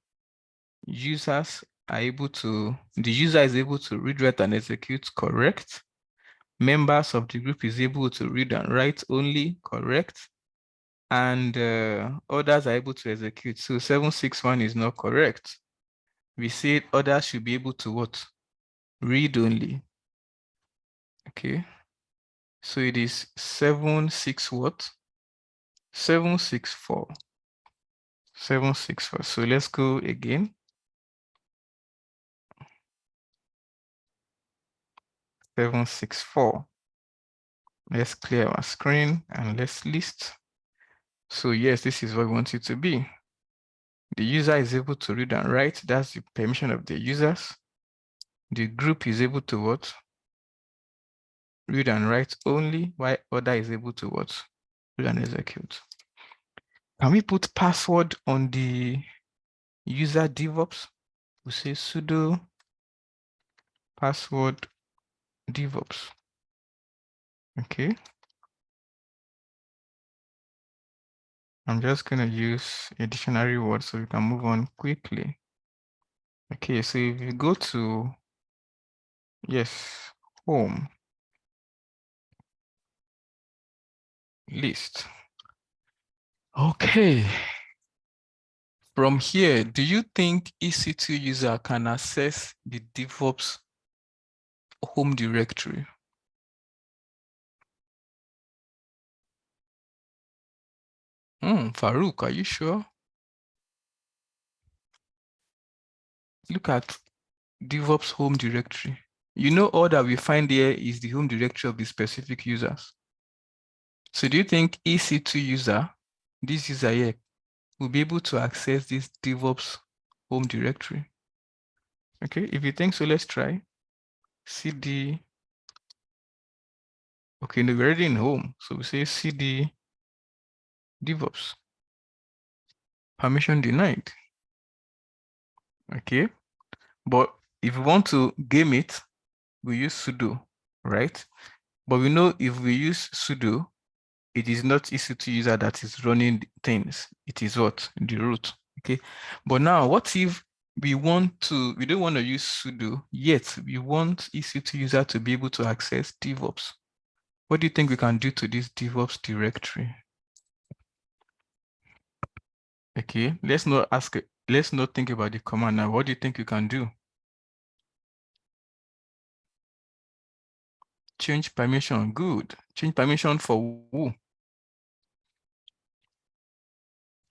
users are able to, the user is able to read, write, and execute, correct. Members of the group is able to read and write only, correct. And others are able to execute. So 761 is not correct. We said others should be able to what? Read only. Okay. So it is 76 what? 764. 764. So let's go again. 764. Let's clear our screen and let's list. So yes, this is what we want it to be. The user is able to read and write. That's the permission of the users. The group is able to what? Read and write only, while other is able to what? Read and execute. Can we put password on the user DevOps? We say sudo password DevOps. Okay. I'm just going to use a dictionary word so we can move on quickly. Okay, so if you go to, yes, home, list. Okay. From here, do you think EC2 user can access the DevOps home directory? Farouk, are you sure? Look at DevOps home directory. You know, all that we find there is the home directory of the specific users. So do you think EC2 user, this user here, will be able to access this DevOps home directory? Okay, if you think so, let's try. CD. Okay, no, we're already in home. So we say CD DevOps. Permission denied. Okay, but if we want to game it, we use sudo, right? But we know if we use sudo, it is not EC2 user that is running things. It is what? The root. Okay. But now, what if we don't want to use sudo, yet we want EC2 user to be able to access DevOps? What do you think we can do to this DevOps directory? Okay, let's not think about the command now. What do you think you can do? Change permission. Good. Change permission for who?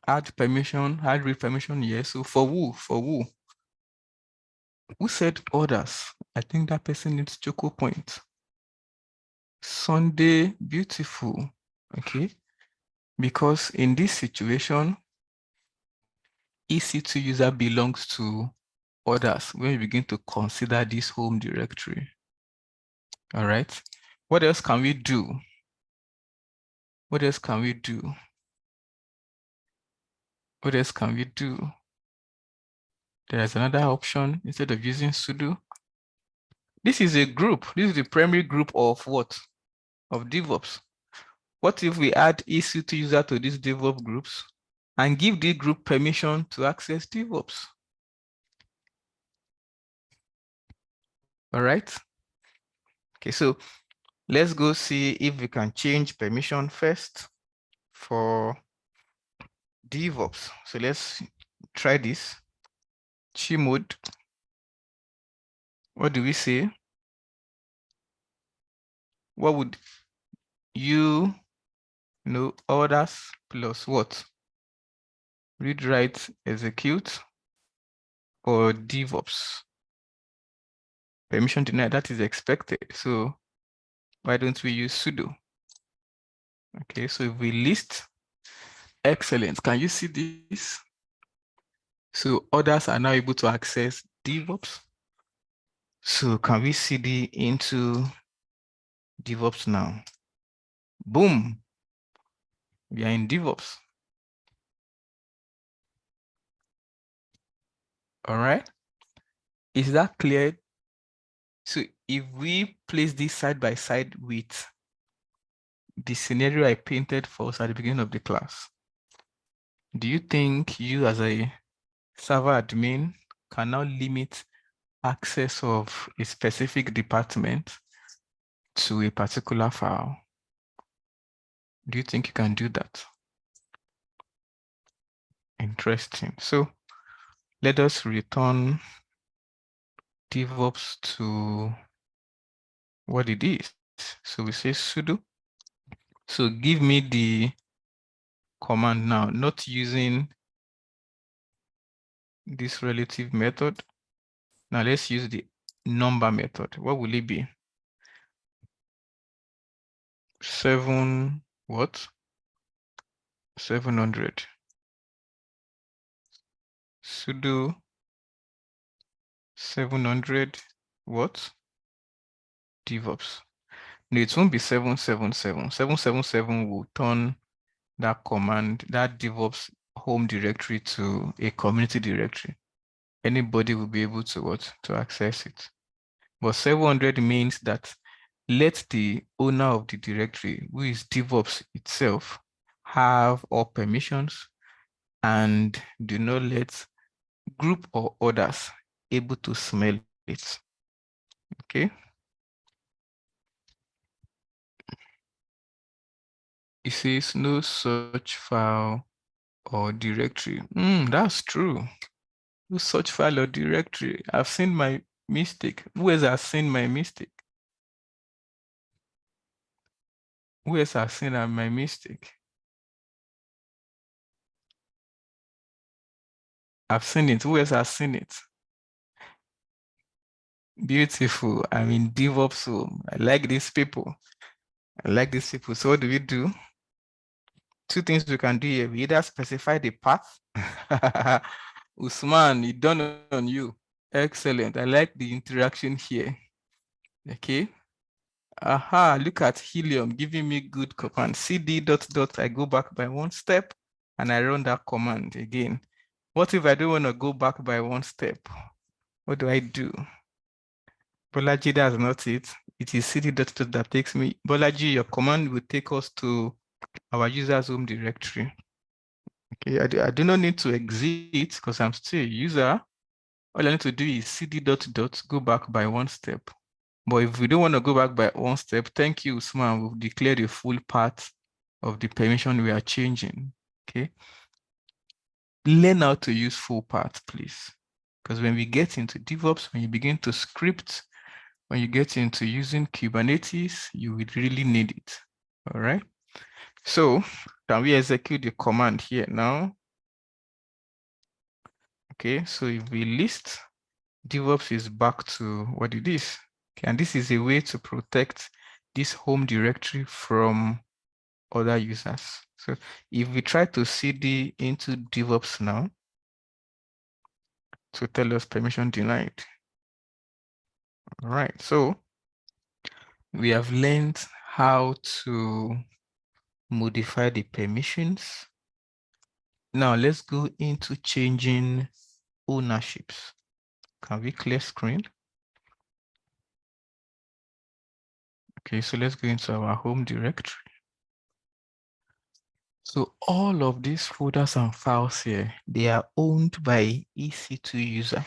Add permission, add read permission. Yes. So for who? For who? Who said others? I think that person needs choco point. Sunday, beautiful. Okay. Because in this situation, EC2 user belongs to others when we begin to consider this home directory. All right. What else can we do? What else can we do? What else can we do? There's another option instead of using sudo. This is a group. This is the primary group of what? Of DevOps. What if we add EC2 user to these DevOps groups and give the group permission to access DevOps? All right. Okay, so let's go see if we can change permission first for DevOps. So let's try this. Chmod. What do we say? What would you know? Others plus what? Read, write, execute, or DevOps? Permission denied, that is expected. So why don't we use sudo? Okay, so if we list, excellent. Can you see this? So others are now able to access DevOps. So can we cd into DevOps now? Boom, we are in DevOps. All right, is that clear? So if we place this side by side with the scenario I painted for us at the beginning of the class, do you think you as a server admin can now limit access of a specific department to a particular file? Do you think you can do that? Interesting. So let us return DevOps to what it is. So we say sudo. So give me the command now, not using this relative method. Now let's use the number method. What will it be? 7 what? 700. Sudo 700 what? DevOps. No, it won't be 777. 777 will turn that command, that DevOps home directory to a community directory. Anybody will be able to what? To access it. But 700 means that let the owner of the directory, who is DevOps itself, have all permissions and do not let group or others able to smell it. Okay. It says no such file or directory. That's true. No such file or directory. I've seen my mistake. Who else has seen my mistake? Who else has seen my mistake? I've seen it. Who else has seen it? Beautiful. I'm in DevOps home. I like these people. I like these people. So what do we do? Two things we can do here. We either specify the path. Usman, it done on you. Excellent. I like the interaction here. Okay. Aha, look at Helium giving me good command. CD ... I go back by one step and I run that command again. What if I don't want to go back by one step? What do I do? Bolaji, that's not it. It is CD ... that takes me. Bolaji, your command will take us to our user's home directory. Okay, I do not need to exit because I'm still a user. All I need to do is CD ... go back by one step. But if we don't want to go back by one step, thank you, Usman. We've declared the full part of the permission we are changing. Okay. Learn how to use full path, please. Because when we get into DevOps, when you begin to script, when you get into using Kubernetes, you will really need it. All right. So can we execute the command here now? Okay, so if we list, DevOps is back to what it is. Okay, and this is a way to protect this home directory from other users. So if we try to cd into DevOps now to tell us permission denied. All right, so we have learned how to modify the permissions. Now let's go into changing ownerships. Can we clear screen? Okay, so let's go into our home directory. So all of these folders and files here, they are owned by EC2 user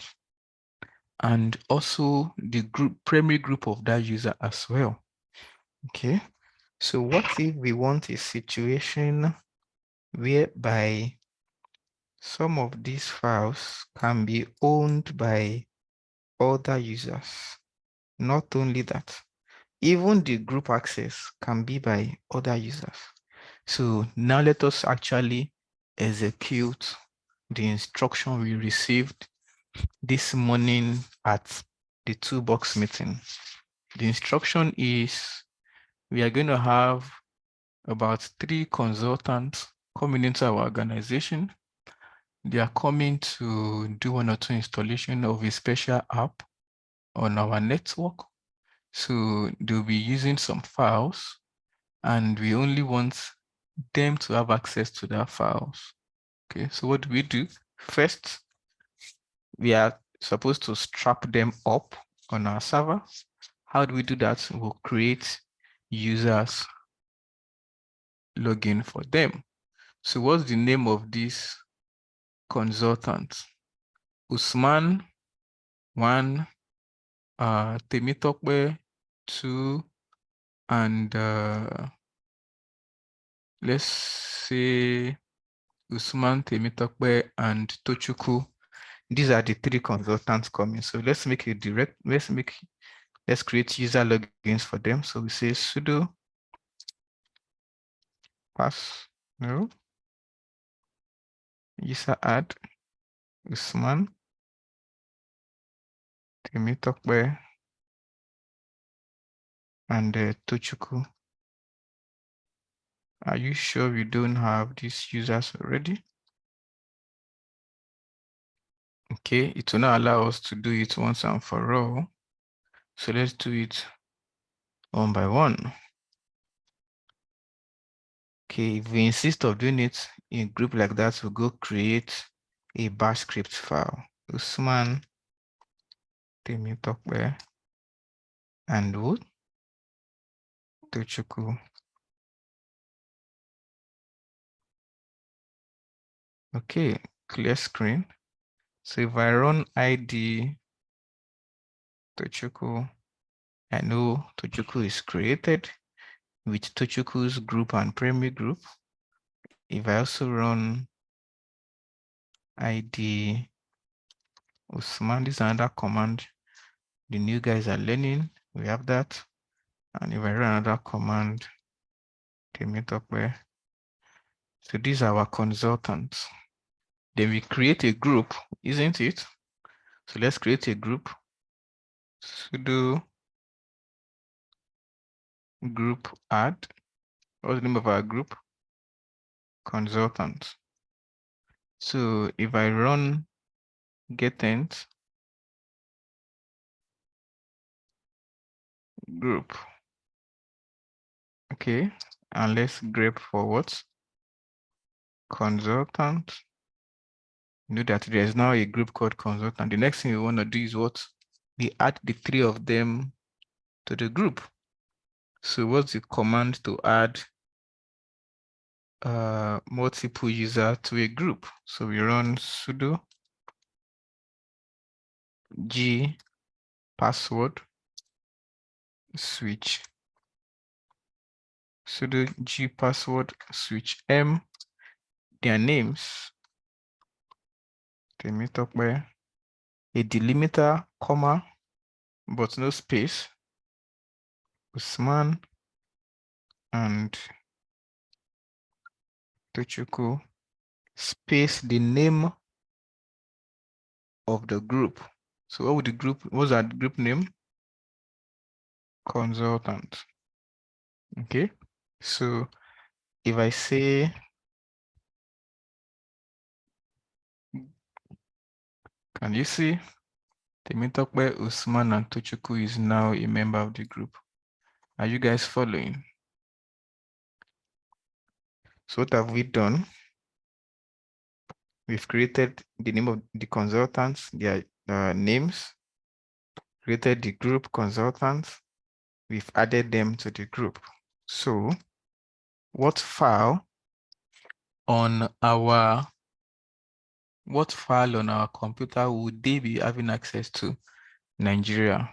and also the primary group of that user as well. Okay, so what if we want a situation whereby some of these files can be owned by other users? Not only that, even the group access can be by other users. So now let us actually execute the instruction we received this morning at the toolbox meeting. The instruction is we are going to have about 3 consultants coming into our organization. they are coming to do 1 or 2 installation of a special app on our network. So they'll be using some files, and we only want them to have access to their files. Okay, so what do? First, we are supposed to strap them up on our server. How do we do that? We'll create users login for them. So what's the name of this consultant? Usman 1, Temitokwe 2, and let's say Usman, Temitokwe, and Tochukwu. These are the 3 consultants coming. So let's create user logins for them. So we say sudo no user add Usman, Temitokwe, and Tochukwu. Are you sure we don't have these users already? Okay, it will not allow us to do it once and for all. So let's do it one by one. Okay, if we insist of doing it in a group like that, we'll go create a bash script file. Usman, Temitokwe, and what? Tochukwu. Okay, clear screen. So if I run ID Tochukwu, I know Tochukwu is created with Tochukwu's group and primary group. If I also run ID Usman, this is another command the new guys are learning. We have that. And if I run another command, Temitokwe. So these are our consultants. Then we create a group, isn't it? So let's create a group. Sudo group add. What's the name of our group? Consultants. So if I run getEnt group, okay, and let's grep for what? Consultant. You know that there's now a group called consultant. The next thing we want to do is what? We add the 3 of them to the group. So what's the command to add multiple user to a group? So we run sudo g password switch, sudo g password switch m, their names, Temitokwe, a delimiter, comma, but no space, Usman, and Tochukwu, space the name of the group. So what would the group, what's that group name? Consultant. Okay, so if I say, can you see? Temitokwe, Usman, and Tochukwu is now a member of the group. Are you guys following? So what have we done? We've created the name of the consultants, their names, created the group consultants. We've added them to the group. So what file on our computer would they be having access to? Nigeria.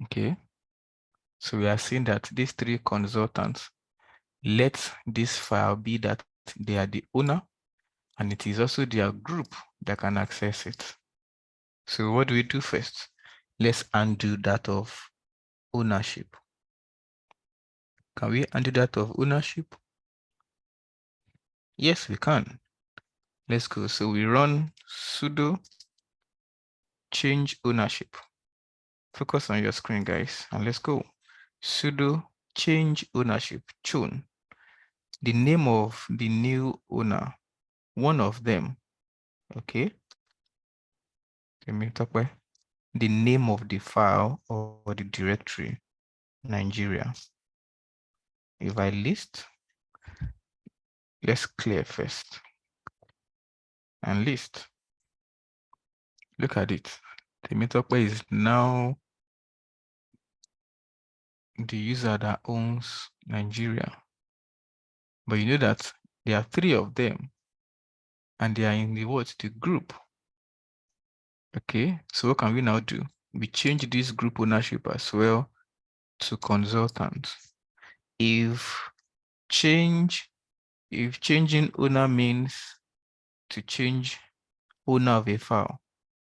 Okay. So we are seeing that these 3 consultants, let this file be that they are the owner, and it is also their group that can access it. So what do we do first? Let's undo that of ownership. Can we undo that of ownership? Yes, we can. Let's go. So we run sudo change ownership. Focus on your screen, guys, and let's go. Sudo change ownership, chun. The name of the new owner, one of them, Okay. The name of the file or the directory, Nigeria. If I list, let's clear first and list. Look at it. Temitope is now the user that owns Nigeria. But you know that there are 3 of them and they are in the what? The group. Okay, so what can we now do? We change this group ownership as well to consultant. If changing owner means to change owner of a file,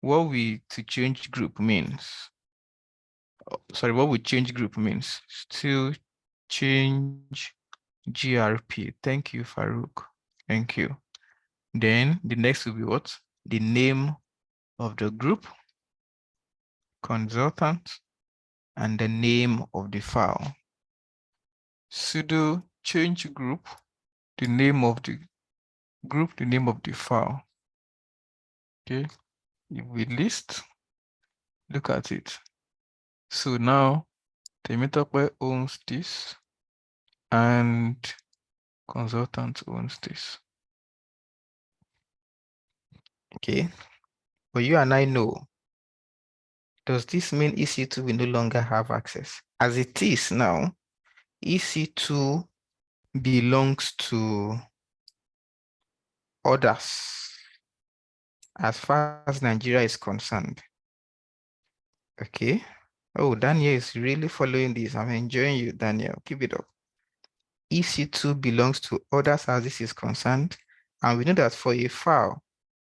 what we to change group means, sorry, what would change group means? Still change GRP. Thank you, Farouk. Thank you. Then the next will be what? The name of the group, consultant, and the name of the file. Sudo change group, the name of the group, the name of the file. Okay, if we list, look at it. So now Temitope owns this and consultant owns this. Okay, but you and I know, does this mean EC2 will no longer have access? As it is now, EC2 belongs to others as far as Nigeria is concerned. Okay. Oh, Daniel is really following this. I'm enjoying you, Daniel. Keep it up. EC2 belongs to others as this is concerned. And we know that for a file,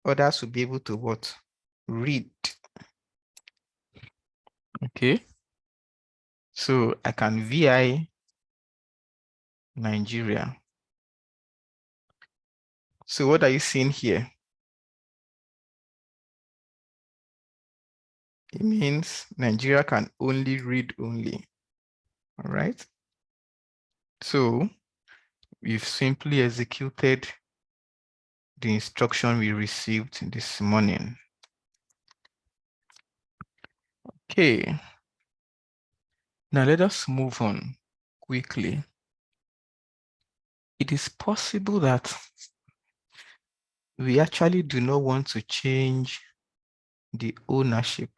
others will be able to what? Read. Okay. So I can VI Nigeria. So what are you seeing here? It means Nigeria can only read only. All right. So we've simply executed the instruction we received this morning. Okay. Now let us move on quickly. It is possible that we actually do not want to change the ownership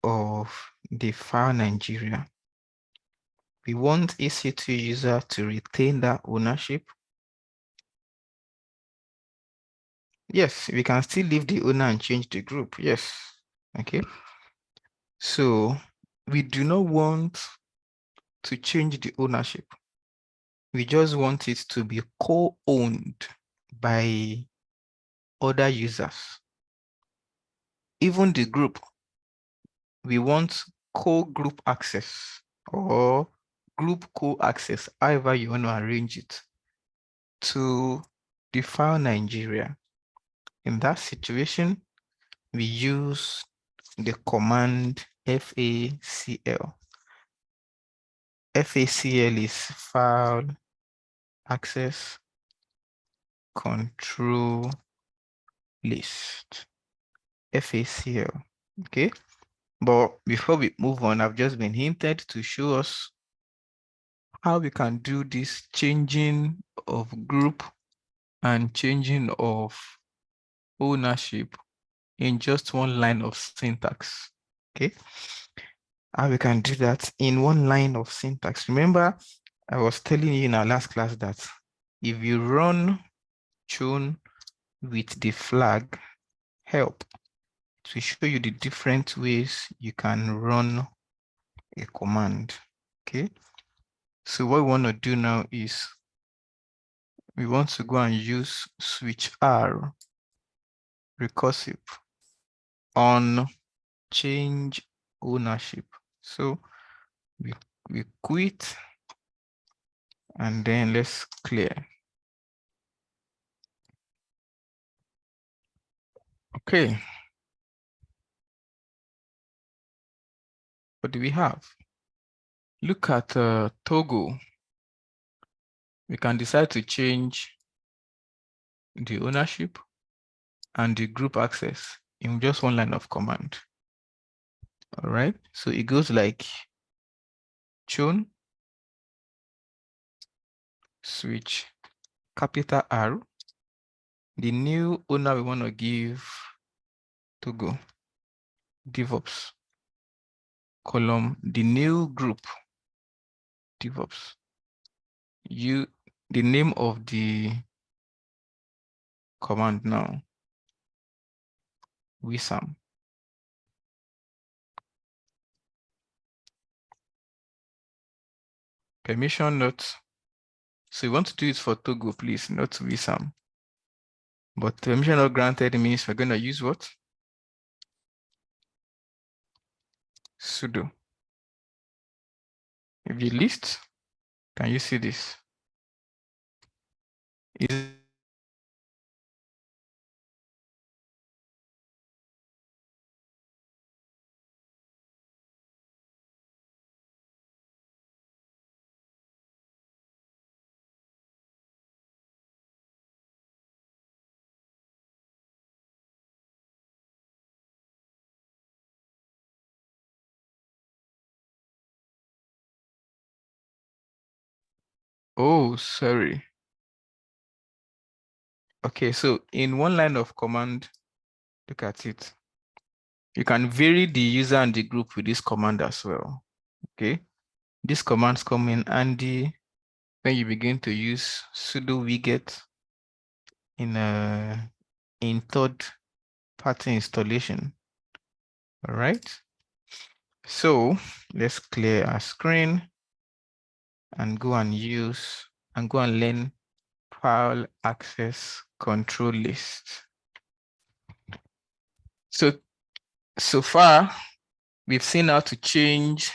of the file Nigeria. We want EC2 user to retain that ownership. Yes, we can still leave the owner and change the group. Yes. Okay. So we do not want to change the ownership. We just want it to be co-owned by other users. Even the group, we want co-group access or group co-access, however you want to arrange it, to the file Nigeria. In that situation, we use the command FACL. FACL is file access control list. FACL. Okay. But before we move on, I've just been hinted to show us how we can do this changing of group and changing of ownership in just one line of syntax. Okay. How we can do that in one line of syntax. Remember, I was telling you in our last class that if you run chown with the flag help, to show you the different ways you can run a command. Okay. So what we want to do now is we want to go and use switch R recursive on change ownership. So we quit and then let's clear. Okay. What do we have? Look at Togo. We can decide to change the ownership, and the group access in just one line of command. All right, so it goes like chown switch capital R, the new owner we want to give Togo, DevOps, column, the new group, DevOps, the name of the command now, wisam. Permission not. So you want to do it for Togo, please, not wisam. But permission not granted means we're going to use what? Sudo. If you list, can you see this? Is oh, sorry. Okay, so in one line of command, look at it. You can vary the user and the group with this command as well. Okay, these commands come in handy when you begin to use sudo wget in third-party installation. All right. So let's clear our screen and go and learn file access control list. So far, we've seen how to change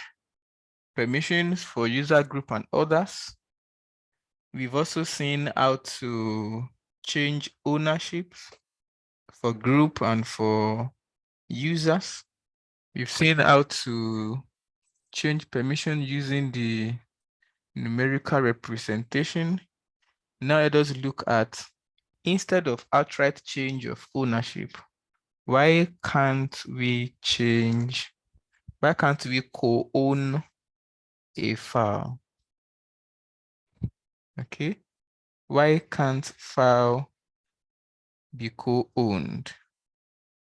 permissions for user group and others. We've also seen how to change ownerships for group and for users. We've seen how to change permission using the numerical representation. Now let us look at, instead of outright change of ownership, why can't we co-own a file? Okay, why can't file be co-owned?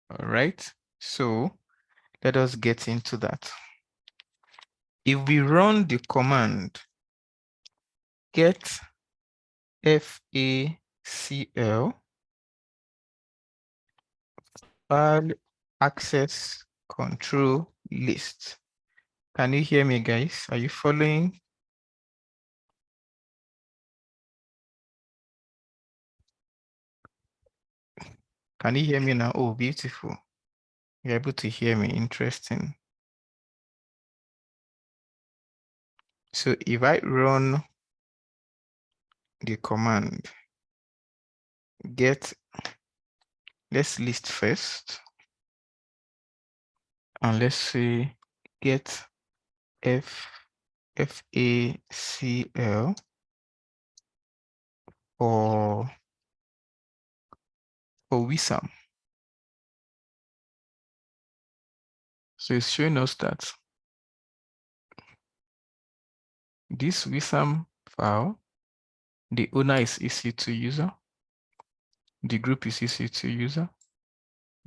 All right, so let us get into that. If we run the command get FACL, file access control list. Can you hear me, guys? Are you following? Can you hear me now? Oh, beautiful. You're able to hear me. Interesting. So if I run the command get, let's list first, and let's say get FACL for wisam. So it's showing us that this wisam file, the owner is EC2 user, the group is EC2 user,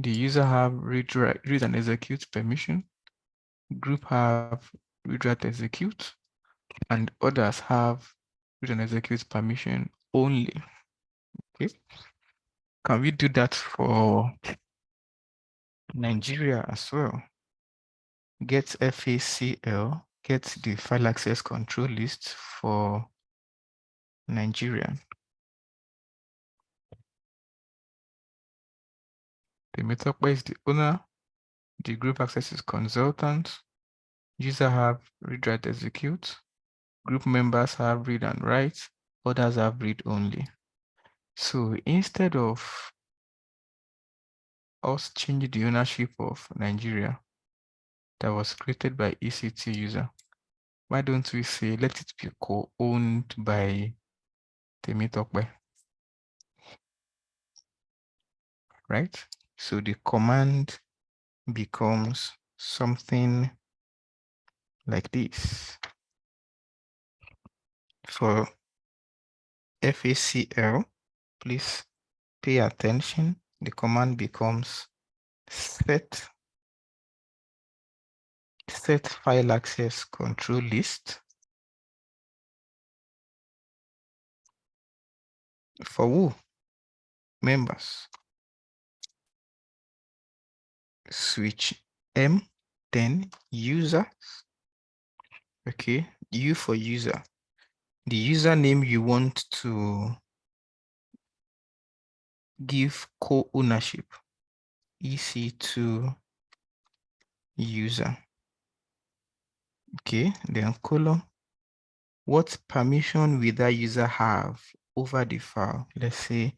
the user have read and execute permission, group have read write execute, and others have read and execute permission only. Okay, can we do that for Nigeria as well? Get FACL, get the file access control list for Nigeria. The method is the owner, the group access is consultant, user have read write execute, group members have read and write, others have read only. So instead of us changing the ownership of Nigeria that was created by EC2 user, why don't we say let it be co-owned by Temitokpe? right? So the command becomes something like this. For FACL, please pay attention. The command becomes set file access control list. For who? Members. Switch M, then user. Okay, U for user. The username you want to give co-ownership, EC2 user. Okay, then colon. What permission will that user have over the file? Let's say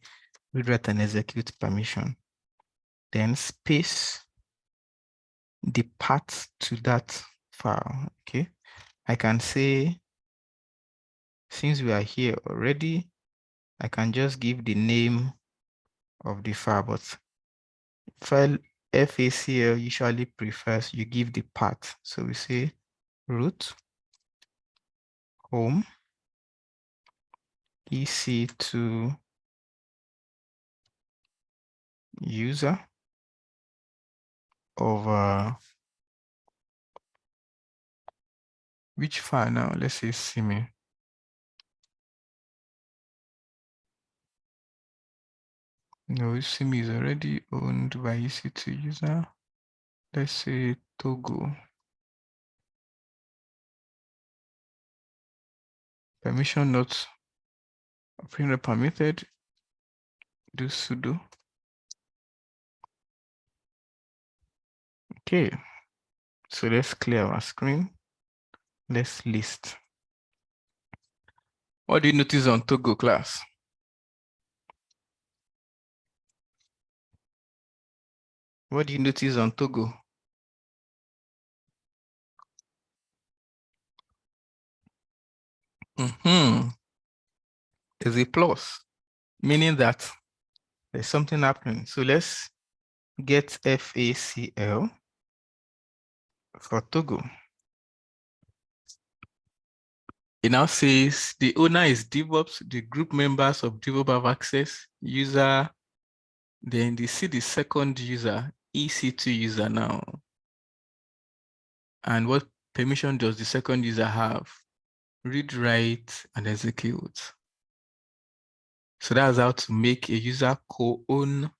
read, write, and execute permission. Then space the path to that file. Okay, I can say, since we are here already, I can just give the name of the file, but file FACL usually prefers you give the path. So we say root home EC2 user of which file now? Let's say simi. No, simi is already owned by EC2 user. Let's say Togo. Permission not permitted. Do sudo. Okay, so let's clear our screen. Let's list. What do you notice on Togo class? What do you notice on Togo? There's a plus, meaning that there's something happening. So let's get FACL for Togo. It now says the owner is DevOps, the group members of DevOps have access, user, then they see the second user, EC2 user now. And what permission does the second user have? Read, write, and execute. So that's how to make a user co-own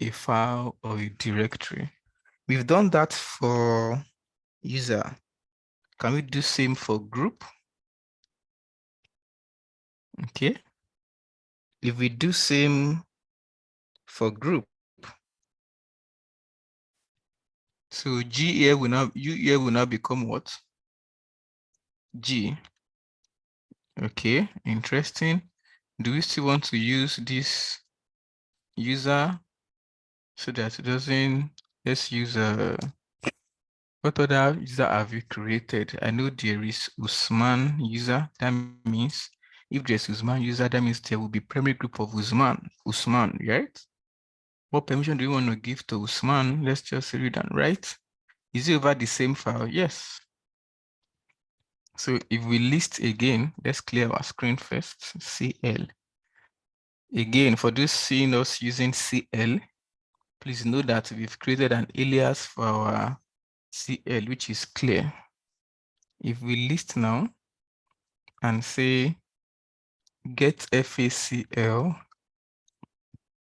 a file or a directory. We've done that for user. Can we do same for group? Okay. If we do same for group, so G here will now, U here will now become what? G. Okay, interesting. Do we still want to use this user so that it doesn't, let's use what other user have we created? I know there is Usman user. That means if there's Usman user, that means there will be primary group of Usman, right? What permission do you want to give to Usman? Let's just read and write. Is it over the same file? Yes. So if we list again, let's clear our screen first, CL. Again, for those seeing us using CL, please know that we've created an alias for our CL, which is clear. If we list now and say get FACL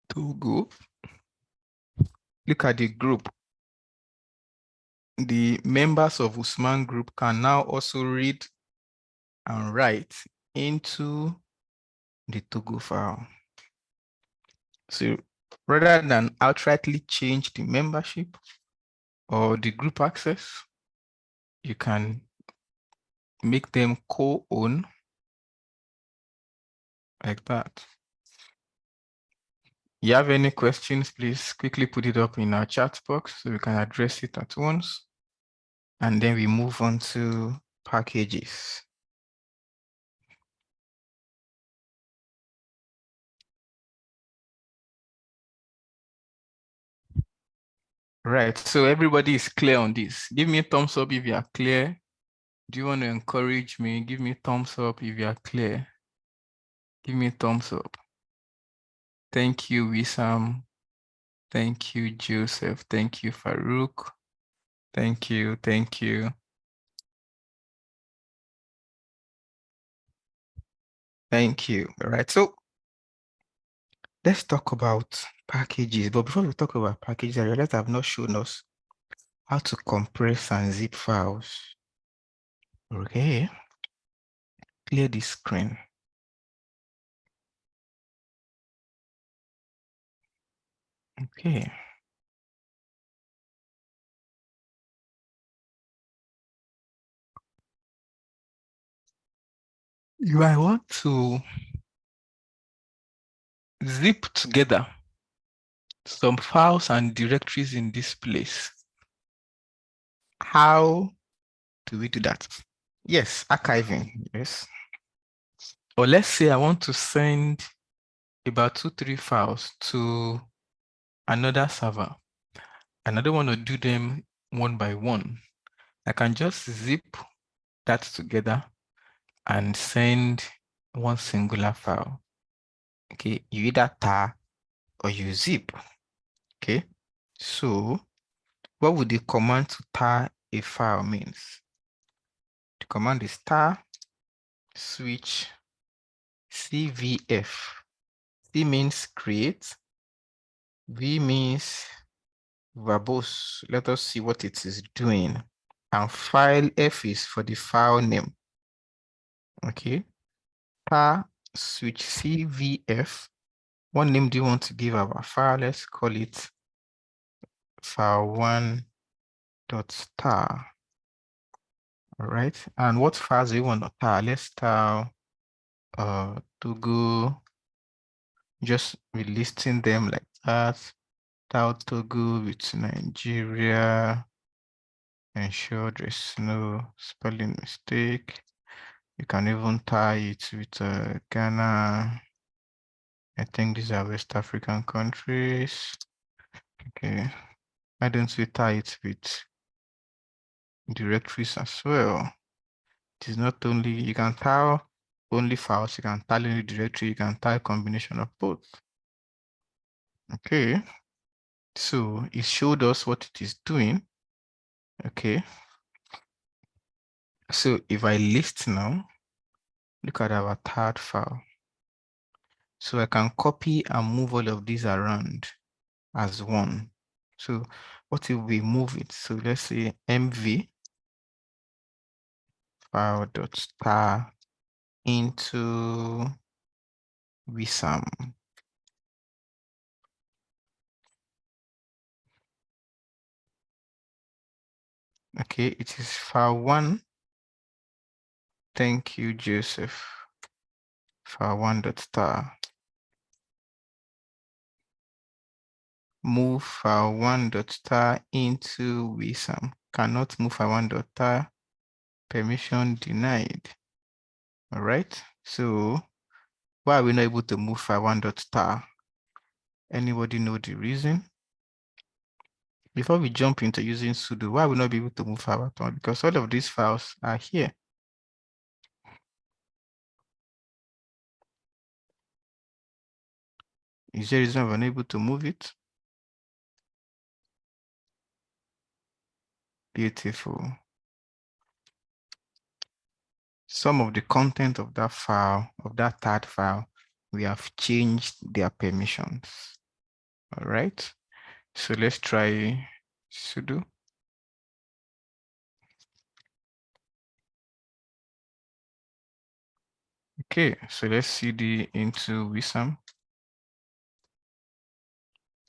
to go, look at the group. The members of Usman group can now also read and write into the Togo file. So rather than outrightly change the membership or the group access, you can make them co-own like that. You have any questions, please quickly put it up in our chat box so we can address it at once. And then we move on to packages. Right. So everybody is clear on this. Give me a thumbs up if you are clear. Do you want to encourage me? Give me a thumbs up if you are clear. Give me a thumbs up. Thank you, Wissam. Thank you, Joseph. Thank you, Farouk. Thank you. Thank you. Thank you. All right. So let's talk about packages. But before we talk about packages, I realize I've not shown us how to compress and zip files. Okay. Clear this screen. Okay. You I want to zip together some files and directories in this place. How do we do that? Yes, archiving. Yes. Or let's say I want to send about 2-3 files to another server, and I don't want to do them one by one. I can just zip that together and send one singular file. Okay, you either tar or you zip. Okay, so what would the command to tar a file means? The command is tar switch cvf. C means create, V means verbose. Let us see what it is doing. And file F is for the file name. Okay, tar switch cvf. What name do you want to give our file? Let's call it file1.tar. All right, and what files do you want to tar? Let's tar Togo, just relisting them like that. Tar Togo with Nigeria. Ensure there's no spelling mistake. You can even tie it with Ghana. I think these are West African countries. Okay. Why don't we tie it with directories as well? It is not only, you can tie only files, you can tie only directory, you can tie a combination of both. Okay. So it showed us what it is doing. Okay. So if I list now, look at our third file. So I can copy and move all of these around as one. So what if we move it? So let's say mv file.tar into Wissam. Okay, it is file one. Thank you, Joseph. File1.tar. Move file1.tar into Wissam. Cannot move file1.tar. Permission denied. All right. So why are we not able to move file1.tar? Anybody know the reason? Before we jump into using sudo, why will not be able to move file1.tar? Because all of these files are here. Is there a reason we're unable to move it? Beautiful. Some of the content of that file, of that third file, we have changed their permissions. All right. So let's try sudo. Okay, so let's cd into Wissam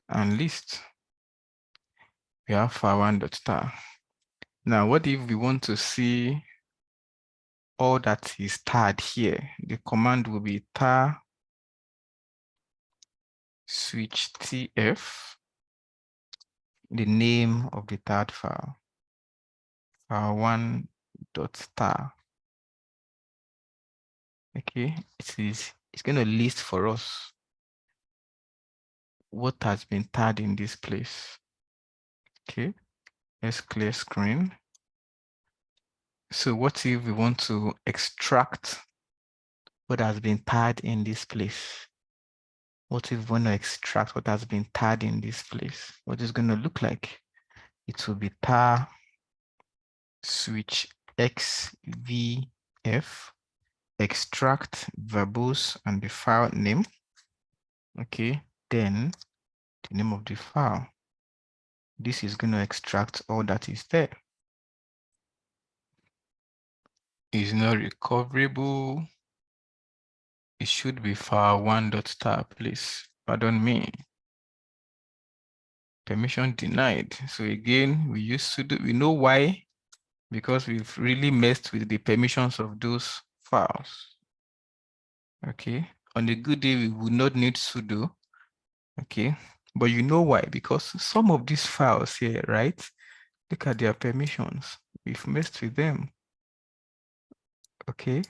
and list. We have file1.tar. Now, what if we want to see all that is tarred here? The command will be tar switch tf, the name of the third file, file1.tar. Okay, it's going to list for us what has been tarred in this place. Okay, let's clear screen. So what if we want to extract what has been tagged in this place? What if we want to extract what has been tagged in this place? What is going to look like? It will be tar switch xvf extract verbose and the file name. Okay, then the name of the file. This is going to extract all that is there. Is not recoverable. It should be file one.tar, please. Pardon me. Permission denied. So again, we use sudo. We know why, because we've really messed with the permissions of those files. Okay. On a good day, we would not need sudo. Okay. But you know why? Because some of these files here, right? Look at their permissions. We've messed with them. Okay.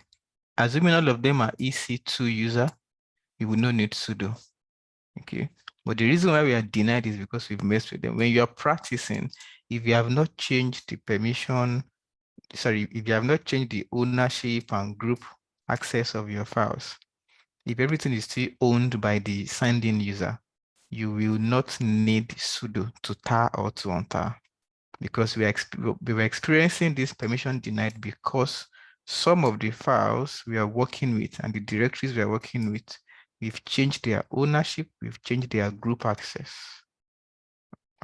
Assuming all of them are EC2 user, we will not need sudo. Okay. But the reason why we are denied is because we've messed with them. When you are practicing, if you have not changed the permission, sorry, if you have not changed the ownership and group access of your files, if everything is still owned by the signed in user, you will not need sudo to tar or to untar, because we were experiencing this permission denied because some of the files we are working with and the directories we are working with, we've changed their ownership, we've changed their group access.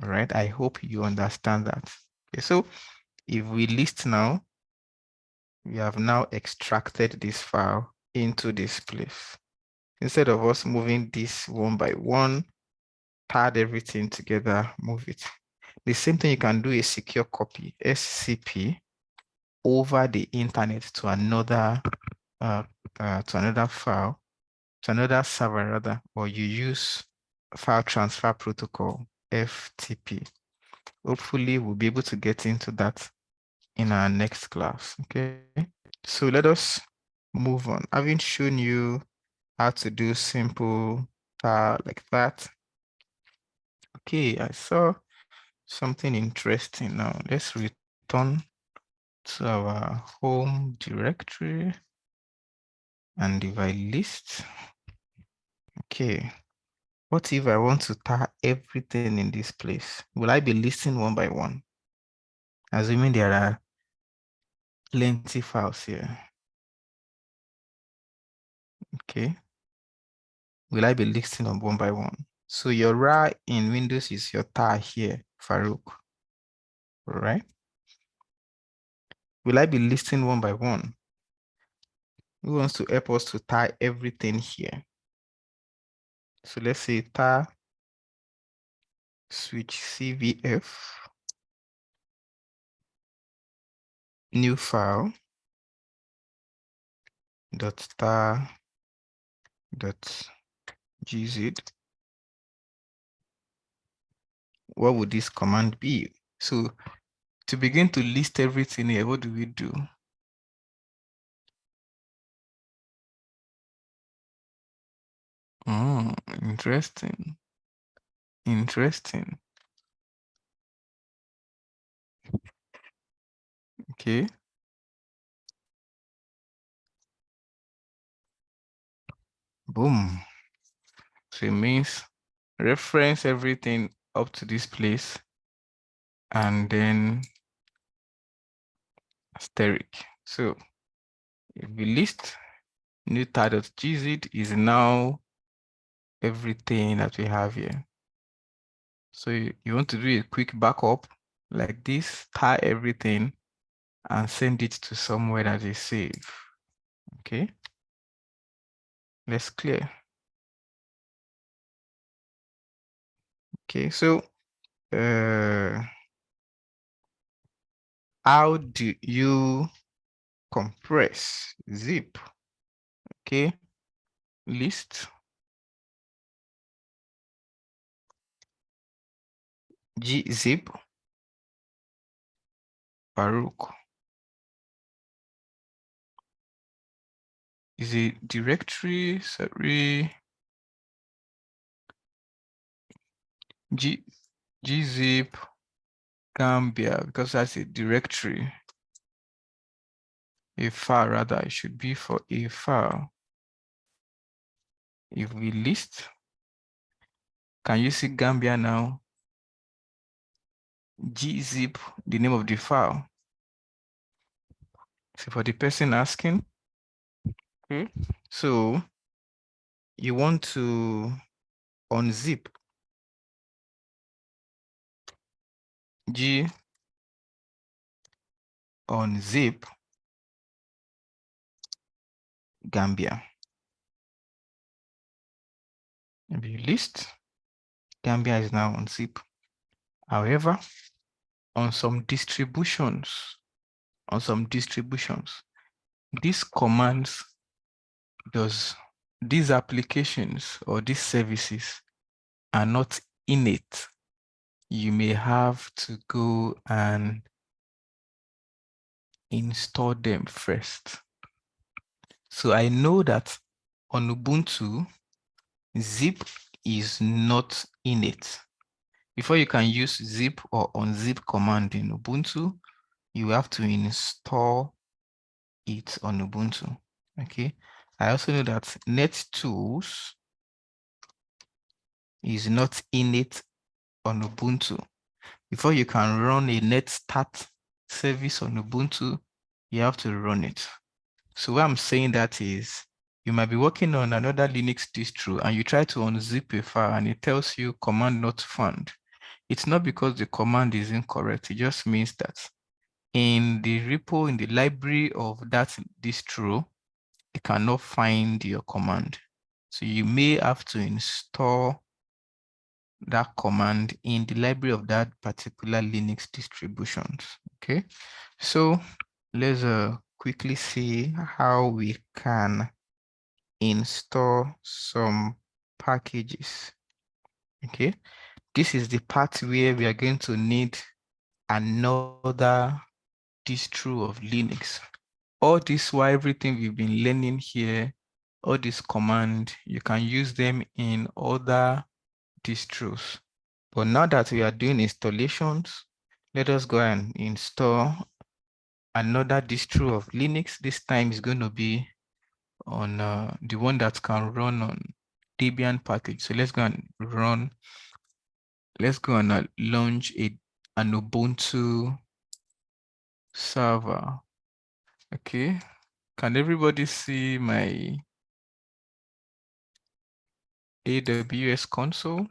All right, I hope you understand that. Okay, so if we list now, we have now extracted this file into this place. Instead of us moving this one by one, pad everything together, move it. The same thing, you can do a secure copy, SCP, over the internet to another file, to another server rather, or you use file transfer protocol, FTP. Hopefully we'll be able to get into that in our next class. Okay, so let us move on. Having shown you how to do simple like that. Okay, I saw something interesting now. Let's return to our home directory. And if I list, okay, what if I want to tar everything in this place? Will I be listing one by one? Assuming there are plenty files here. Okay. Will I be listing them one by one? So your RA in Windows is your tar here, Farouk. All right. Will I be listing one by one? Who wants to help us to tar everything here? So let's say tar switch CVF, new file, dot tar dot gz. What would this command be? So to begin to list everything here, what do we do? Oh, interesting. Interesting. Okay. Boom. So it means reference everything up to this place and then asterisk. So if we list new tar.gz is now everything that we have here. So you want to do a quick backup like this, tar everything and send it to somewhere that is safe. Okay. Let's clear. Okay, so how do you compress zip? Okay, list gzip Baruch is a directory, sorry, gzip Gambia, because that's a directory. A file rather, it should be for a file. If we list, can you see Gambia now? gzip, the name of the file. So for the person asking, okay, so you want to unzip g unzip Gambia. If you list, Gambia is now unzip. However, on some distributions, these commands these applications or these services are not innate. You may have to go and install them first. So I know that on Ubuntu, zip is not innate. Before you can use zip or unzip command in Ubuntu, you have to install it on Ubuntu. Okay. I also know that NetTools is not innate on Ubuntu. Before you can run a netstart service on Ubuntu, you have to run it. So what I'm saying that is, you might be working on another Linux distro and you try to unzip a file and it tells you command not found. It's not because the command is incorrect. It just means that in the repo, in the library of that distro, it cannot find your command. So you may have to install that command in the library of that particular Linux distributions. Okay, so let's quickly see how we can install some packages. Okay, this is the part where we are going to need another distro of Linux. All this while everything we've been learning here, all this command, you can use them in other distros. But now that we are doing installations, let us go and install another distro of Linux. This time is going to be on the one that can run on Debian package. So let's go and launch an Ubuntu server. Okay, can everybody see my AWS console?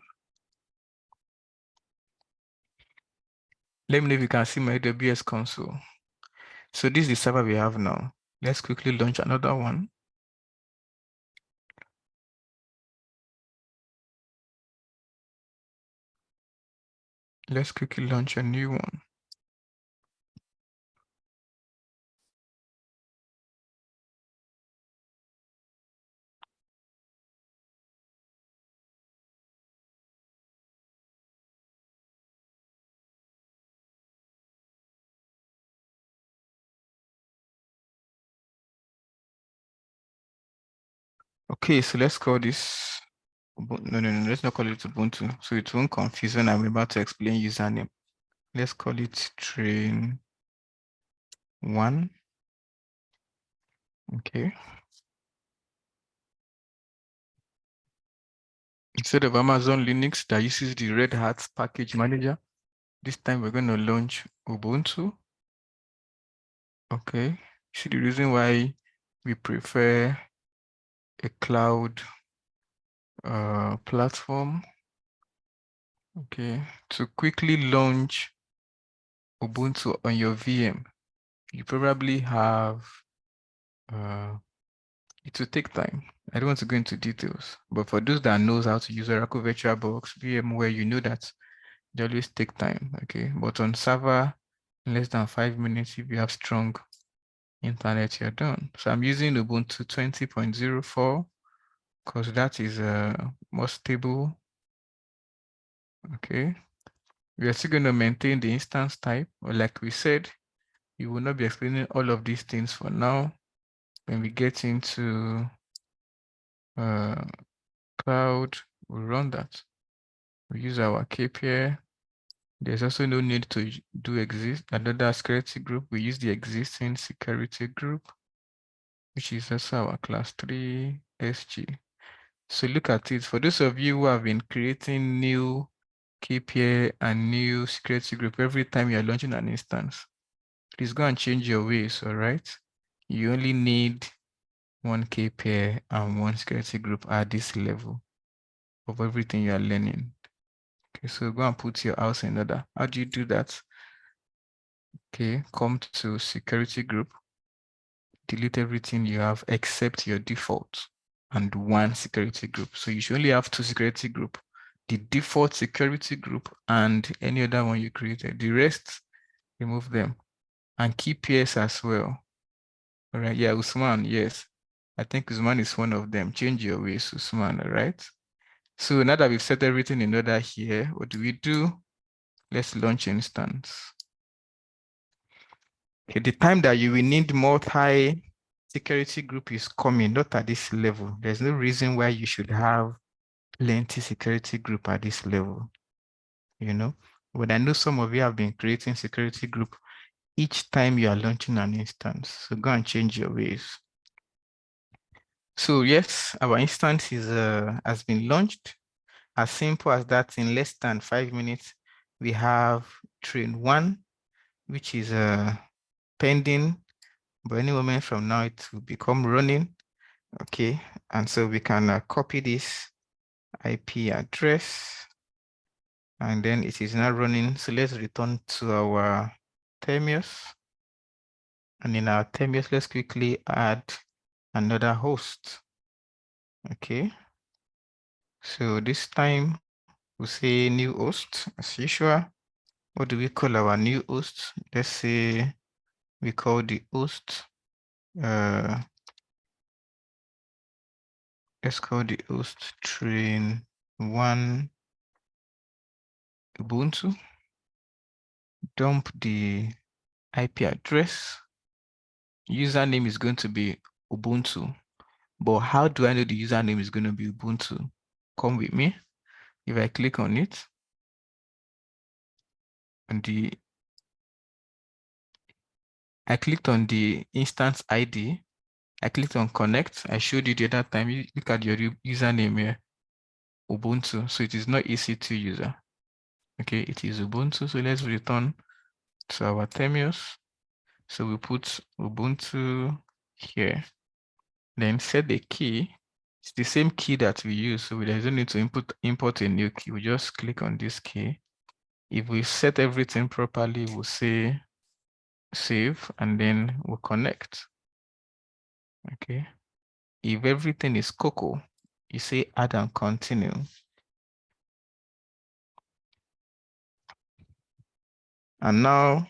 Let me know if you can see my AWS console. So this is the server we have now. Let's quickly launch another one. Let's quickly launch a new one. Okay, so let's call this, no, let's not call it Ubuntu. So it won't confuse when I'm about to explain username. Let's call it train 1. Okay. Instead of Amazon Linux that uses the Red Hat package manager, this time we're going to launch Ubuntu. Okay. See the reason why we prefer a cloud platform. Okay. To quickly launch Ubuntu on your VM, you probably have, it will take time. I don't want to go into details, but for those that knows how to use Oracle VirtualBox, VMware, you know that they always take time, okay? But on server, in less than 5 minutes, if you have strong internet, you're done. So I'm using Ubuntu 20.04 because that is more stable, okay? We are still going to maintain the instance type, but like we said, we will not be explaining all of these things for now. When we get into cloud, we'll run that. We use our KPI There's also no need to do another security group. We use the existing security group, which is also our class 3 SG. So look at it. For those of you who have been creating new KPI and new security group every time you're launching an instance, please go and change your ways, all right? You only need one KPI and one security group at this level of everything you are learning. Okay, so go and put your house in order. How do you do that? Okay, come to security group, delete everything you have except your default and one security group. So you should only have two security group, the default security group and any other one you created. The rest, remove them and keep PS as well. All right, yeah, Usman, yes. I think Usman is one of them. Change your ways, Usman, all right? So now that we've set everything in order here, what do? Let's launch instance. Okay, the time that you will need multi-security group is coming, not at this level. There's no reason why you should have plenty security group at this level, you know? But I know some of you have been creating security group each time you are launching an instance. So go and change your ways. So yes, our instance has been launched. As simple as that, in less than 5 minutes, we have train 1, which is pending, but any moment from now it will become running. Okay, and so we can copy this IP address, and then it is now running. So let's return to our Termius. And in our Termius, let's quickly add another host. Okay, so this time we'll say new host as usual. What do we call our new host? Let's say we call the host, let's call the host train 1 Ubuntu. Dump the IP address. Username is going to be Ubuntu. But how do I know the username is going to be Ubuntu? Come with me. If I click on it, I clicked on the instance ID. I clicked on connect. I showed you the other time. You look at your username here, Ubuntu. So it is not EC2 user. Okay, it is Ubuntu. So let's return to our Termius. So we put Ubuntu here. Then set the key. It's the same key that we use. So there's no need to import a new key. We just click on this key. If we set everything properly, we'll say save and then we'll connect. Okay. If everything is Coco, you say add and continue. And now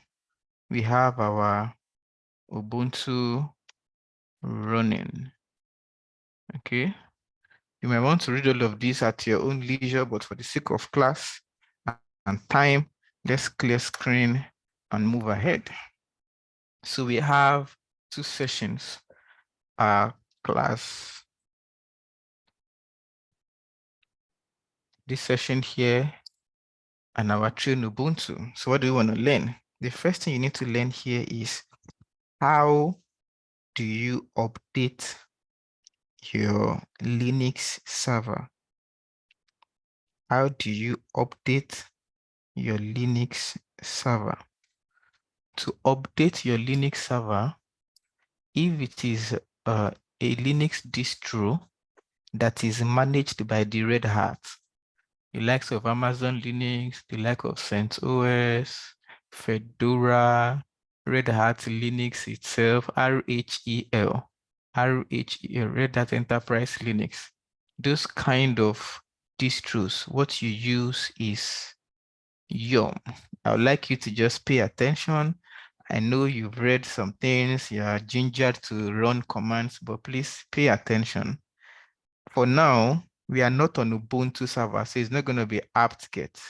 we have our Ubuntu running. Okay. You might want to read all of this at your own leisure, but for the sake of class and time, let's clear screen and move ahead. So we have 2 sessions, class. This session here and our train Ubuntu. So what do we want to learn? The first thing you need to learn here is how do you update your Linux server? How do you update your Linux server? To update your Linux server, if it is a Linux distro that is managed by the Red Hat, the likes of Amazon Linux, the like of CentOS, Fedora, Red Hat Linux itself, RHEL, Red Hat Enterprise Linux. Those kind of distros, what you use is Yum. I would like you to just pay attention. I know you've read some things, you are gingered to run commands, but please pay attention. For now, we are not on Ubuntu server, so it's not going to be apt-get.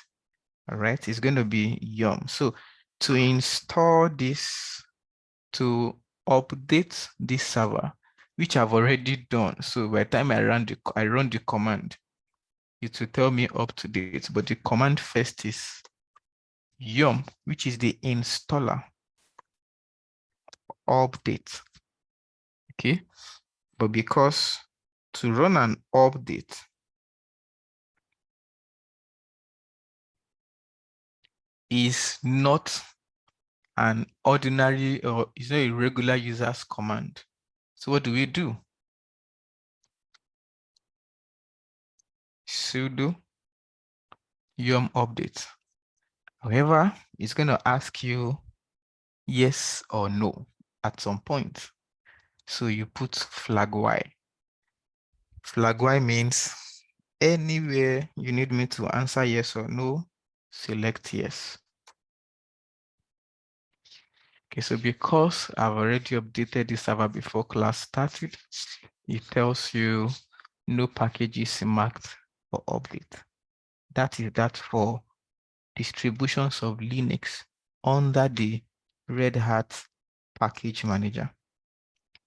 All right, it's going to be Yum. So to install this, to update this server, which I've already done. So by the time I run the command, it will tell me up to date, but the command first is yum, which is the installer update. Okay, but because to run an update, is not an ordinary or is not a regular user's command. So what do we do? Sudo yum update. However, it's going to ask you yes or no at some point. So you put flag Y. Flag Y means anywhere you need me to answer yes or no, select yes. Okay, so because I've already updated the server before class started, it tells you no packages marked for update. That is that for distributions of Linux under the Red Hat package manager.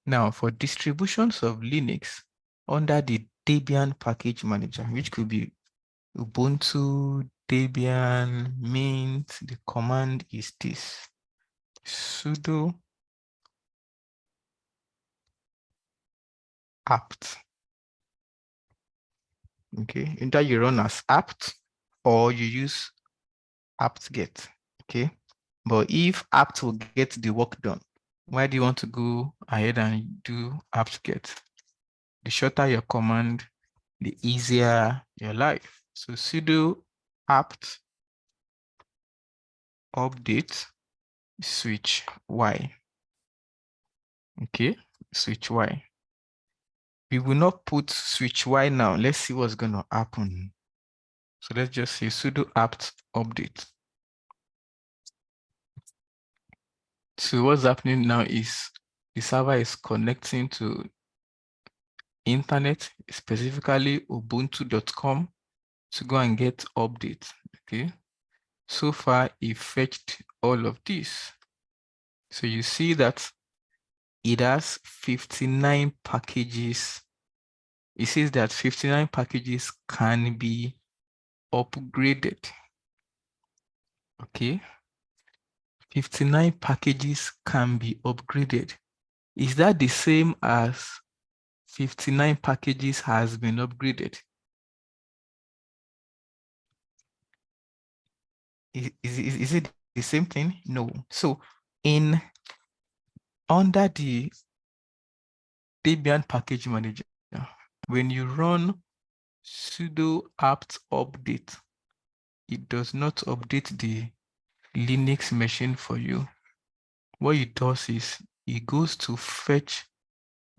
Now, for distributions of Linux under the Debian package manager, which could be Ubuntu, Debian, Mint, the command is this: sudo apt. Okay, either you run as apt or you use apt-get. Okay, but if apt will get the work done, why do you want to go ahead and do apt-get? The shorter your command, the easier your life. So sudo apt update switch Y. Okay, switch Y. We will not put switch Y now. Let's see what's going to happen. So let's just say sudo apt update. So what's happening now is the server is connecting to internet, specifically ubuntu.com, to go and get updates. Okay, so far it fetched all of this. So you see that it has 59 packages. It says that 59 packages can be upgraded. Okay, 59 packages can be upgraded. Is that the same as 59 packages has been upgraded? Is it the same thing? No. So in under the Debian package manager, when you run sudo apt update, it does not update the Linux machine for you. What it does is it goes to fetch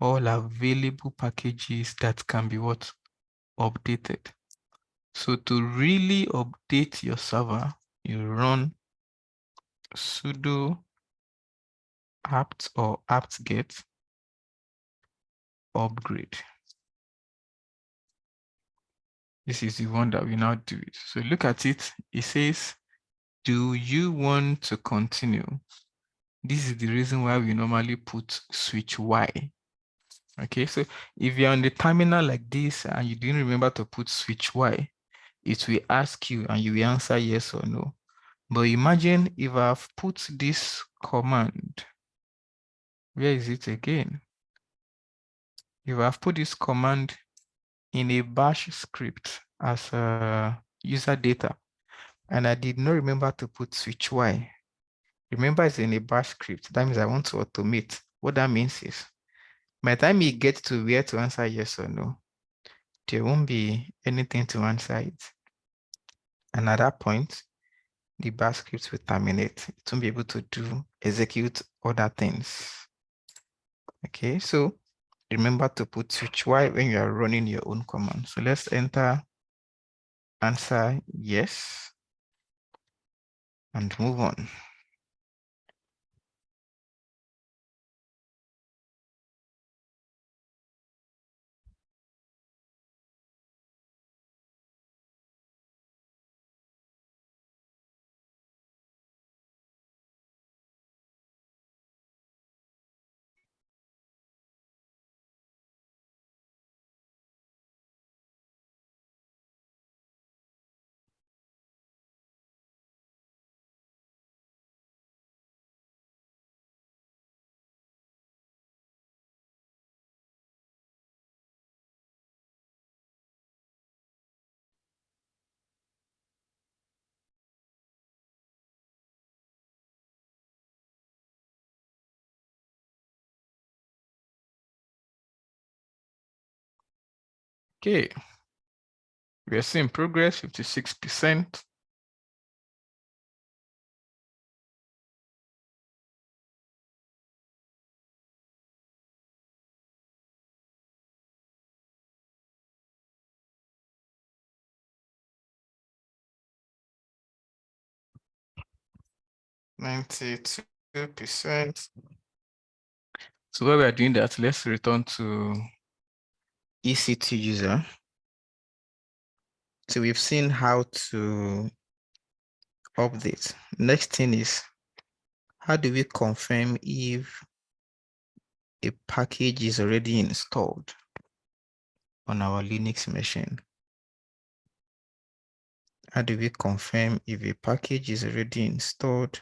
all available packages that can be what? Updated. So to really update your server, you run sudo apt or apt-get upgrade. This is the one that we now do it. So look at it. It says, do you want to continue? This is the reason why we normally put switch Y. Okay, so if you're on the terminal like this and you didn't remember to put switch Y, it will ask you and you will answer yes or no. But imagine if I've put this command, where is it again? If I've put this command in a bash script as a user data, and I did not remember to put switch Y. Remember, it's in a bash script. That means I want to automate. What that means is, by the time you get to where to answer yes or no, there won't be anything to answer it. And at that point, the bash script will terminate. It won't be able to execute other things. Okay, so remember to put switch Y when you are running your own command. So let's enter answer yes and move on. Okay, we are seeing progress, 56%. %92. So while we are doing that, let's return to EC2 user. So we've seen how to update. Next thing is, how do we confirm if a package is already installed on our Linux machine? How do we confirm if a package is already installed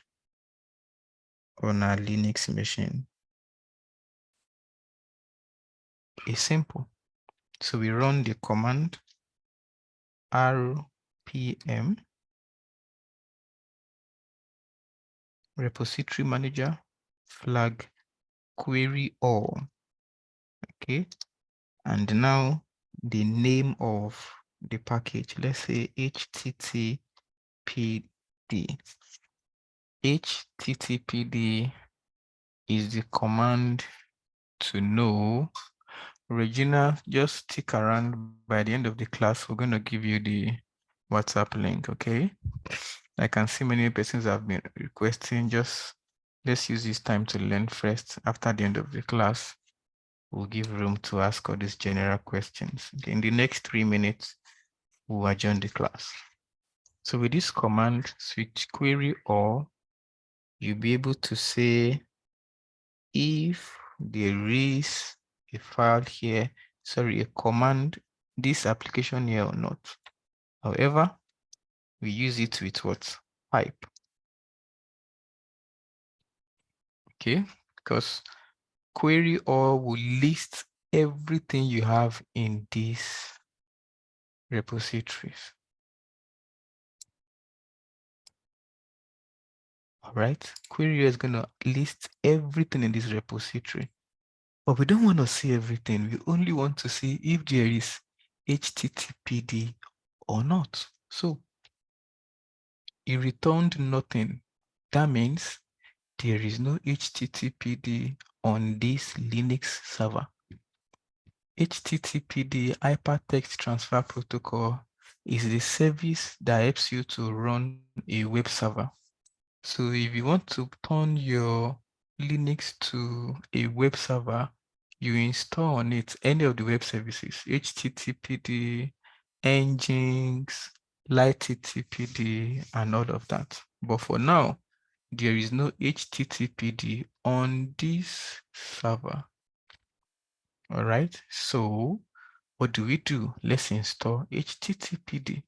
on our Linux machine? It's simple. So we run the command rpm repository manager flag query all. Okay. And now the name of the package, let's say httpd. httpd is the command to know. Regina, just stick around. By the end of the class, we're going to give you the WhatsApp link, okay? I can see many persons have been requesting. Just let's use this time to learn first. After the end of the class, we'll give room to ask all these general questions. Okay, in the next 3 minutes, we'll adjourn the class. So with this command, switch query all, you'll be able to say if there is a file here, sorry, a command, this application here or not. However, we use it with what? Pipe. Okay, because query all will list everything you have in these repositories. All right, query is going to list everything in this repository. But we don't want to see everything. We only want to see if there is HTTPD or not. So it returned nothing. That means there is no HTTPD on this Linux server. HTTPD, Hypertext Transfer Protocol, is the service that helps you to run a web server. So if you want to turn your Linux to a web server, you install on it any of the web services, HTTPD, Nginx, LightTTPD, and all of that. But for now, there is no HTTPD on this server. All right, so what do? Let's install HTTPD.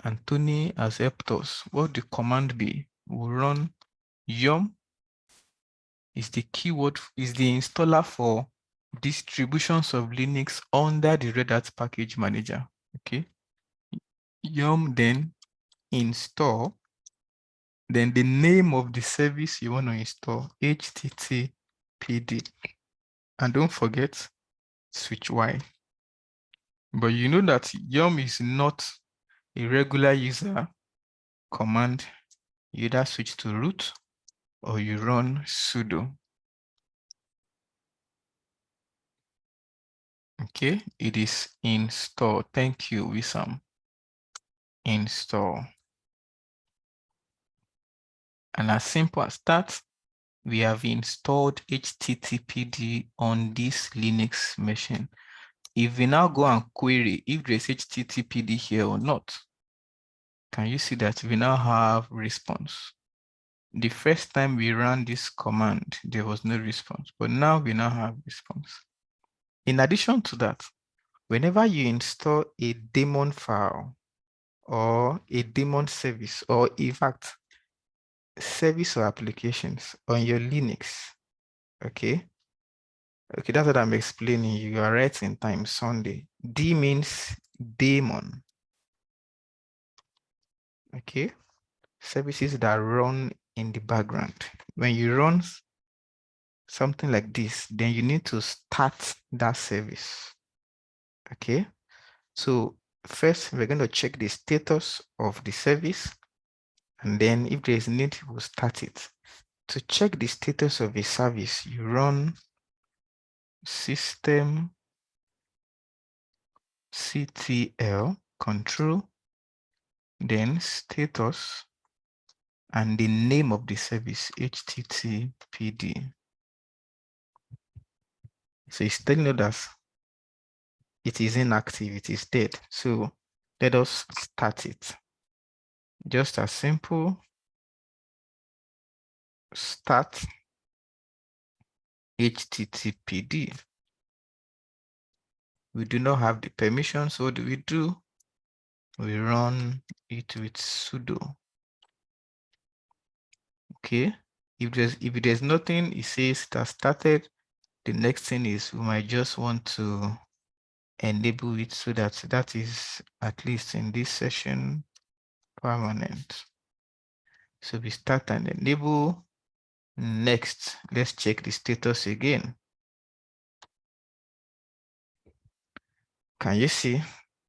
Anthony has helped us. What the command be? We'll run yum is the keyword, is the installer for distributions of Linux under the Red Hat package manager. Okay. Yum, then install, then the name of the service you want to install, HTTPD. And don't forget, switch Y. But you know that yum is not a regular user command. You either switch to root or you run sudo. Okay, it is install. Thank you, Wissam. Install. And as simple as that, we have installed HTTPD on this Linux machine. If we now go and query if there's HTTPD here or not, can you see that we now have response? The first time we ran this command, there was no response, but now we now have response. In addition to that, whenever you install a daemon file or a daemon service, or in fact, service or applications on your Linux, okay, that's what I'm explaining. You are right in time, Sunday. D means daemon, okay, services that run in the background. When you run something like this, then you need to start that service, okay? So first, we're going to check the status of the service. And then if there is need, we'll start it. To check the status of a service, you run system ctl control, then status, and the name of the service, httpd. So it's telling you that it is inactive, it is dead. So let us start it. Just as simple, start httpd. We do not have the permission, so what do? We run it with sudo. Okay, if there's nothing, it says it has started. The next thing is we might just want to enable it so that is at least in this session permanent. So we start and enable. Next, let's check the status again. Can you see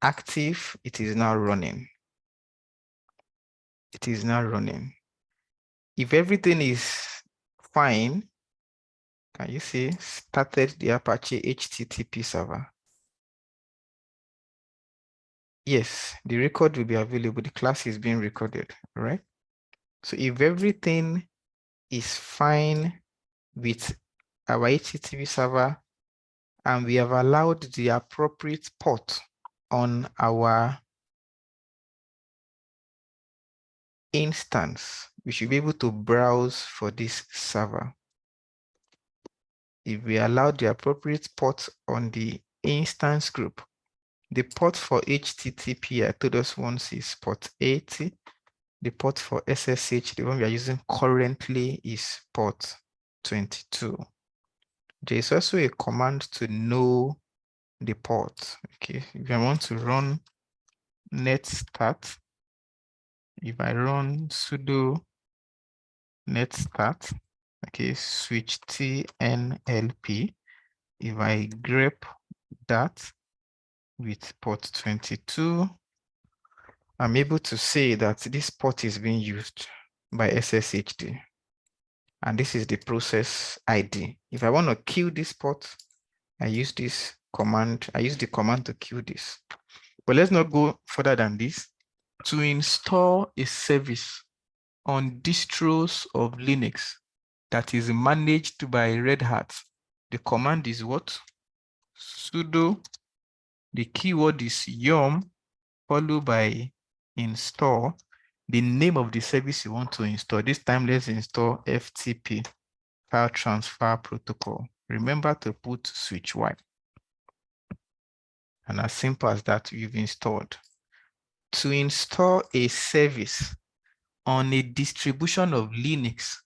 active? It is now running. It is now running. If everything is fine, can you see started the Apache HTTP server? Yes, the record will be available. The class is being recorded, right? So if everything is fine with our HTTP server and we have allowed the appropriate port on our instance, we should be able to browse for this server. If we allow the appropriate port on the instance group, the port for HTTP, I told us once, is port 80. The port for SSH, the one we are using currently, is port 22. There is also a command to know the port. Okay, if I want to run net start, if I run sudo net start, okay, switch tnlp, if I grep that with port 22, I'm able to say that this port is being used by SSHD. And this is the process ID. If I want to kill this port, I use this command. I use the command to kill this. But let's not go further than this. To install a service on distros of Linux that is managed by Red Hat, the command is what? Sudo, the keyword is yum, followed by install, the name of the service you want to install. This time, let's install FTP, File Transfer Protocol. Remember to put switch Y. And as simple as that, you've installed. To install a service on a distribution of Linux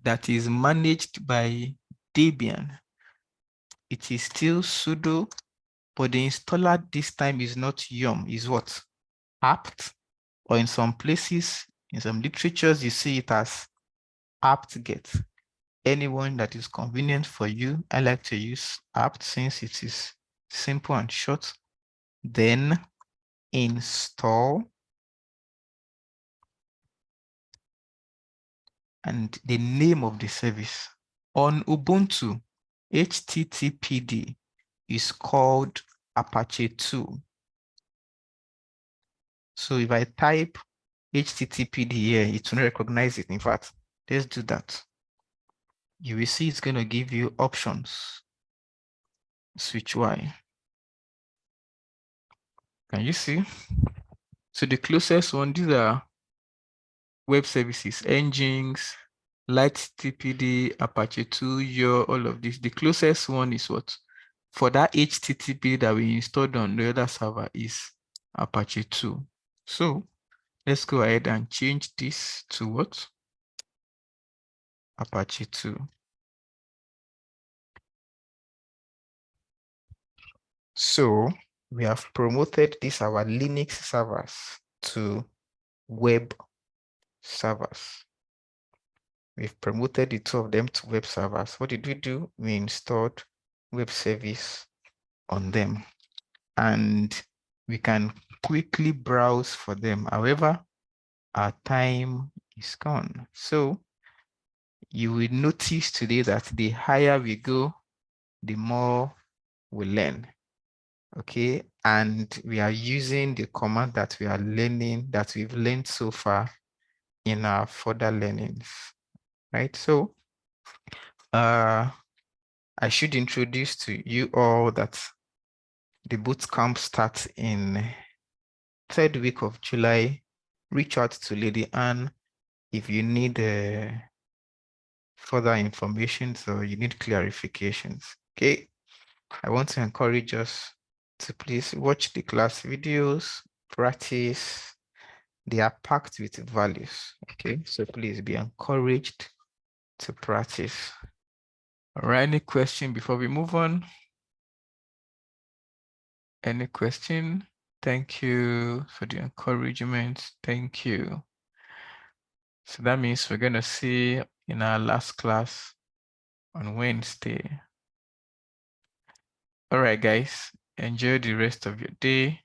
that is managed by Debian, it is still sudo, but the installer this time is not yum, is what? Apt, or in some places, in some literatures, you see it as apt-get. Anyone that is convenient for you, I like to use apt since it is simple and short. Then install, and the name of the service. On Ubuntu, HTTPD is called Apache 2. So if I type HTTPD here, it will recognize it. In fact, let's do that. You will see it's going to give you options. Switch Y. Can you see? So the closest one, these are web services, Nginx, LightTPD, Apache 2, all of this. The closest one is what? For that HTTP that we installed on the other server is Apache 2. So let's go ahead and change this to what? Apache 2. So we have promoted these our Linux servers to web servers. We've promoted the two of them to web servers. What did we do? We installed web service on them. And we can quickly browse for them. However, our time is gone. So you will notice today that the higher we go, the more we learn. Okay, and we are using the command that we are learning, that we've learned so far in our further learnings, right? So I should introduce to you all that the bootcamp starts in 3rd week of July. Reach out to Lady Anne if you need further information, so you need clarifications. Okay, I want to encourage us to please watch the class videos, practice. They are packed with values. Okay, so please be encouraged to practice. All right, any question before we move on? Any question? Thank you for the encouragement. Thank you. So that means we're going to see in our last class on Wednesday. All right, guys, enjoy the rest of your day.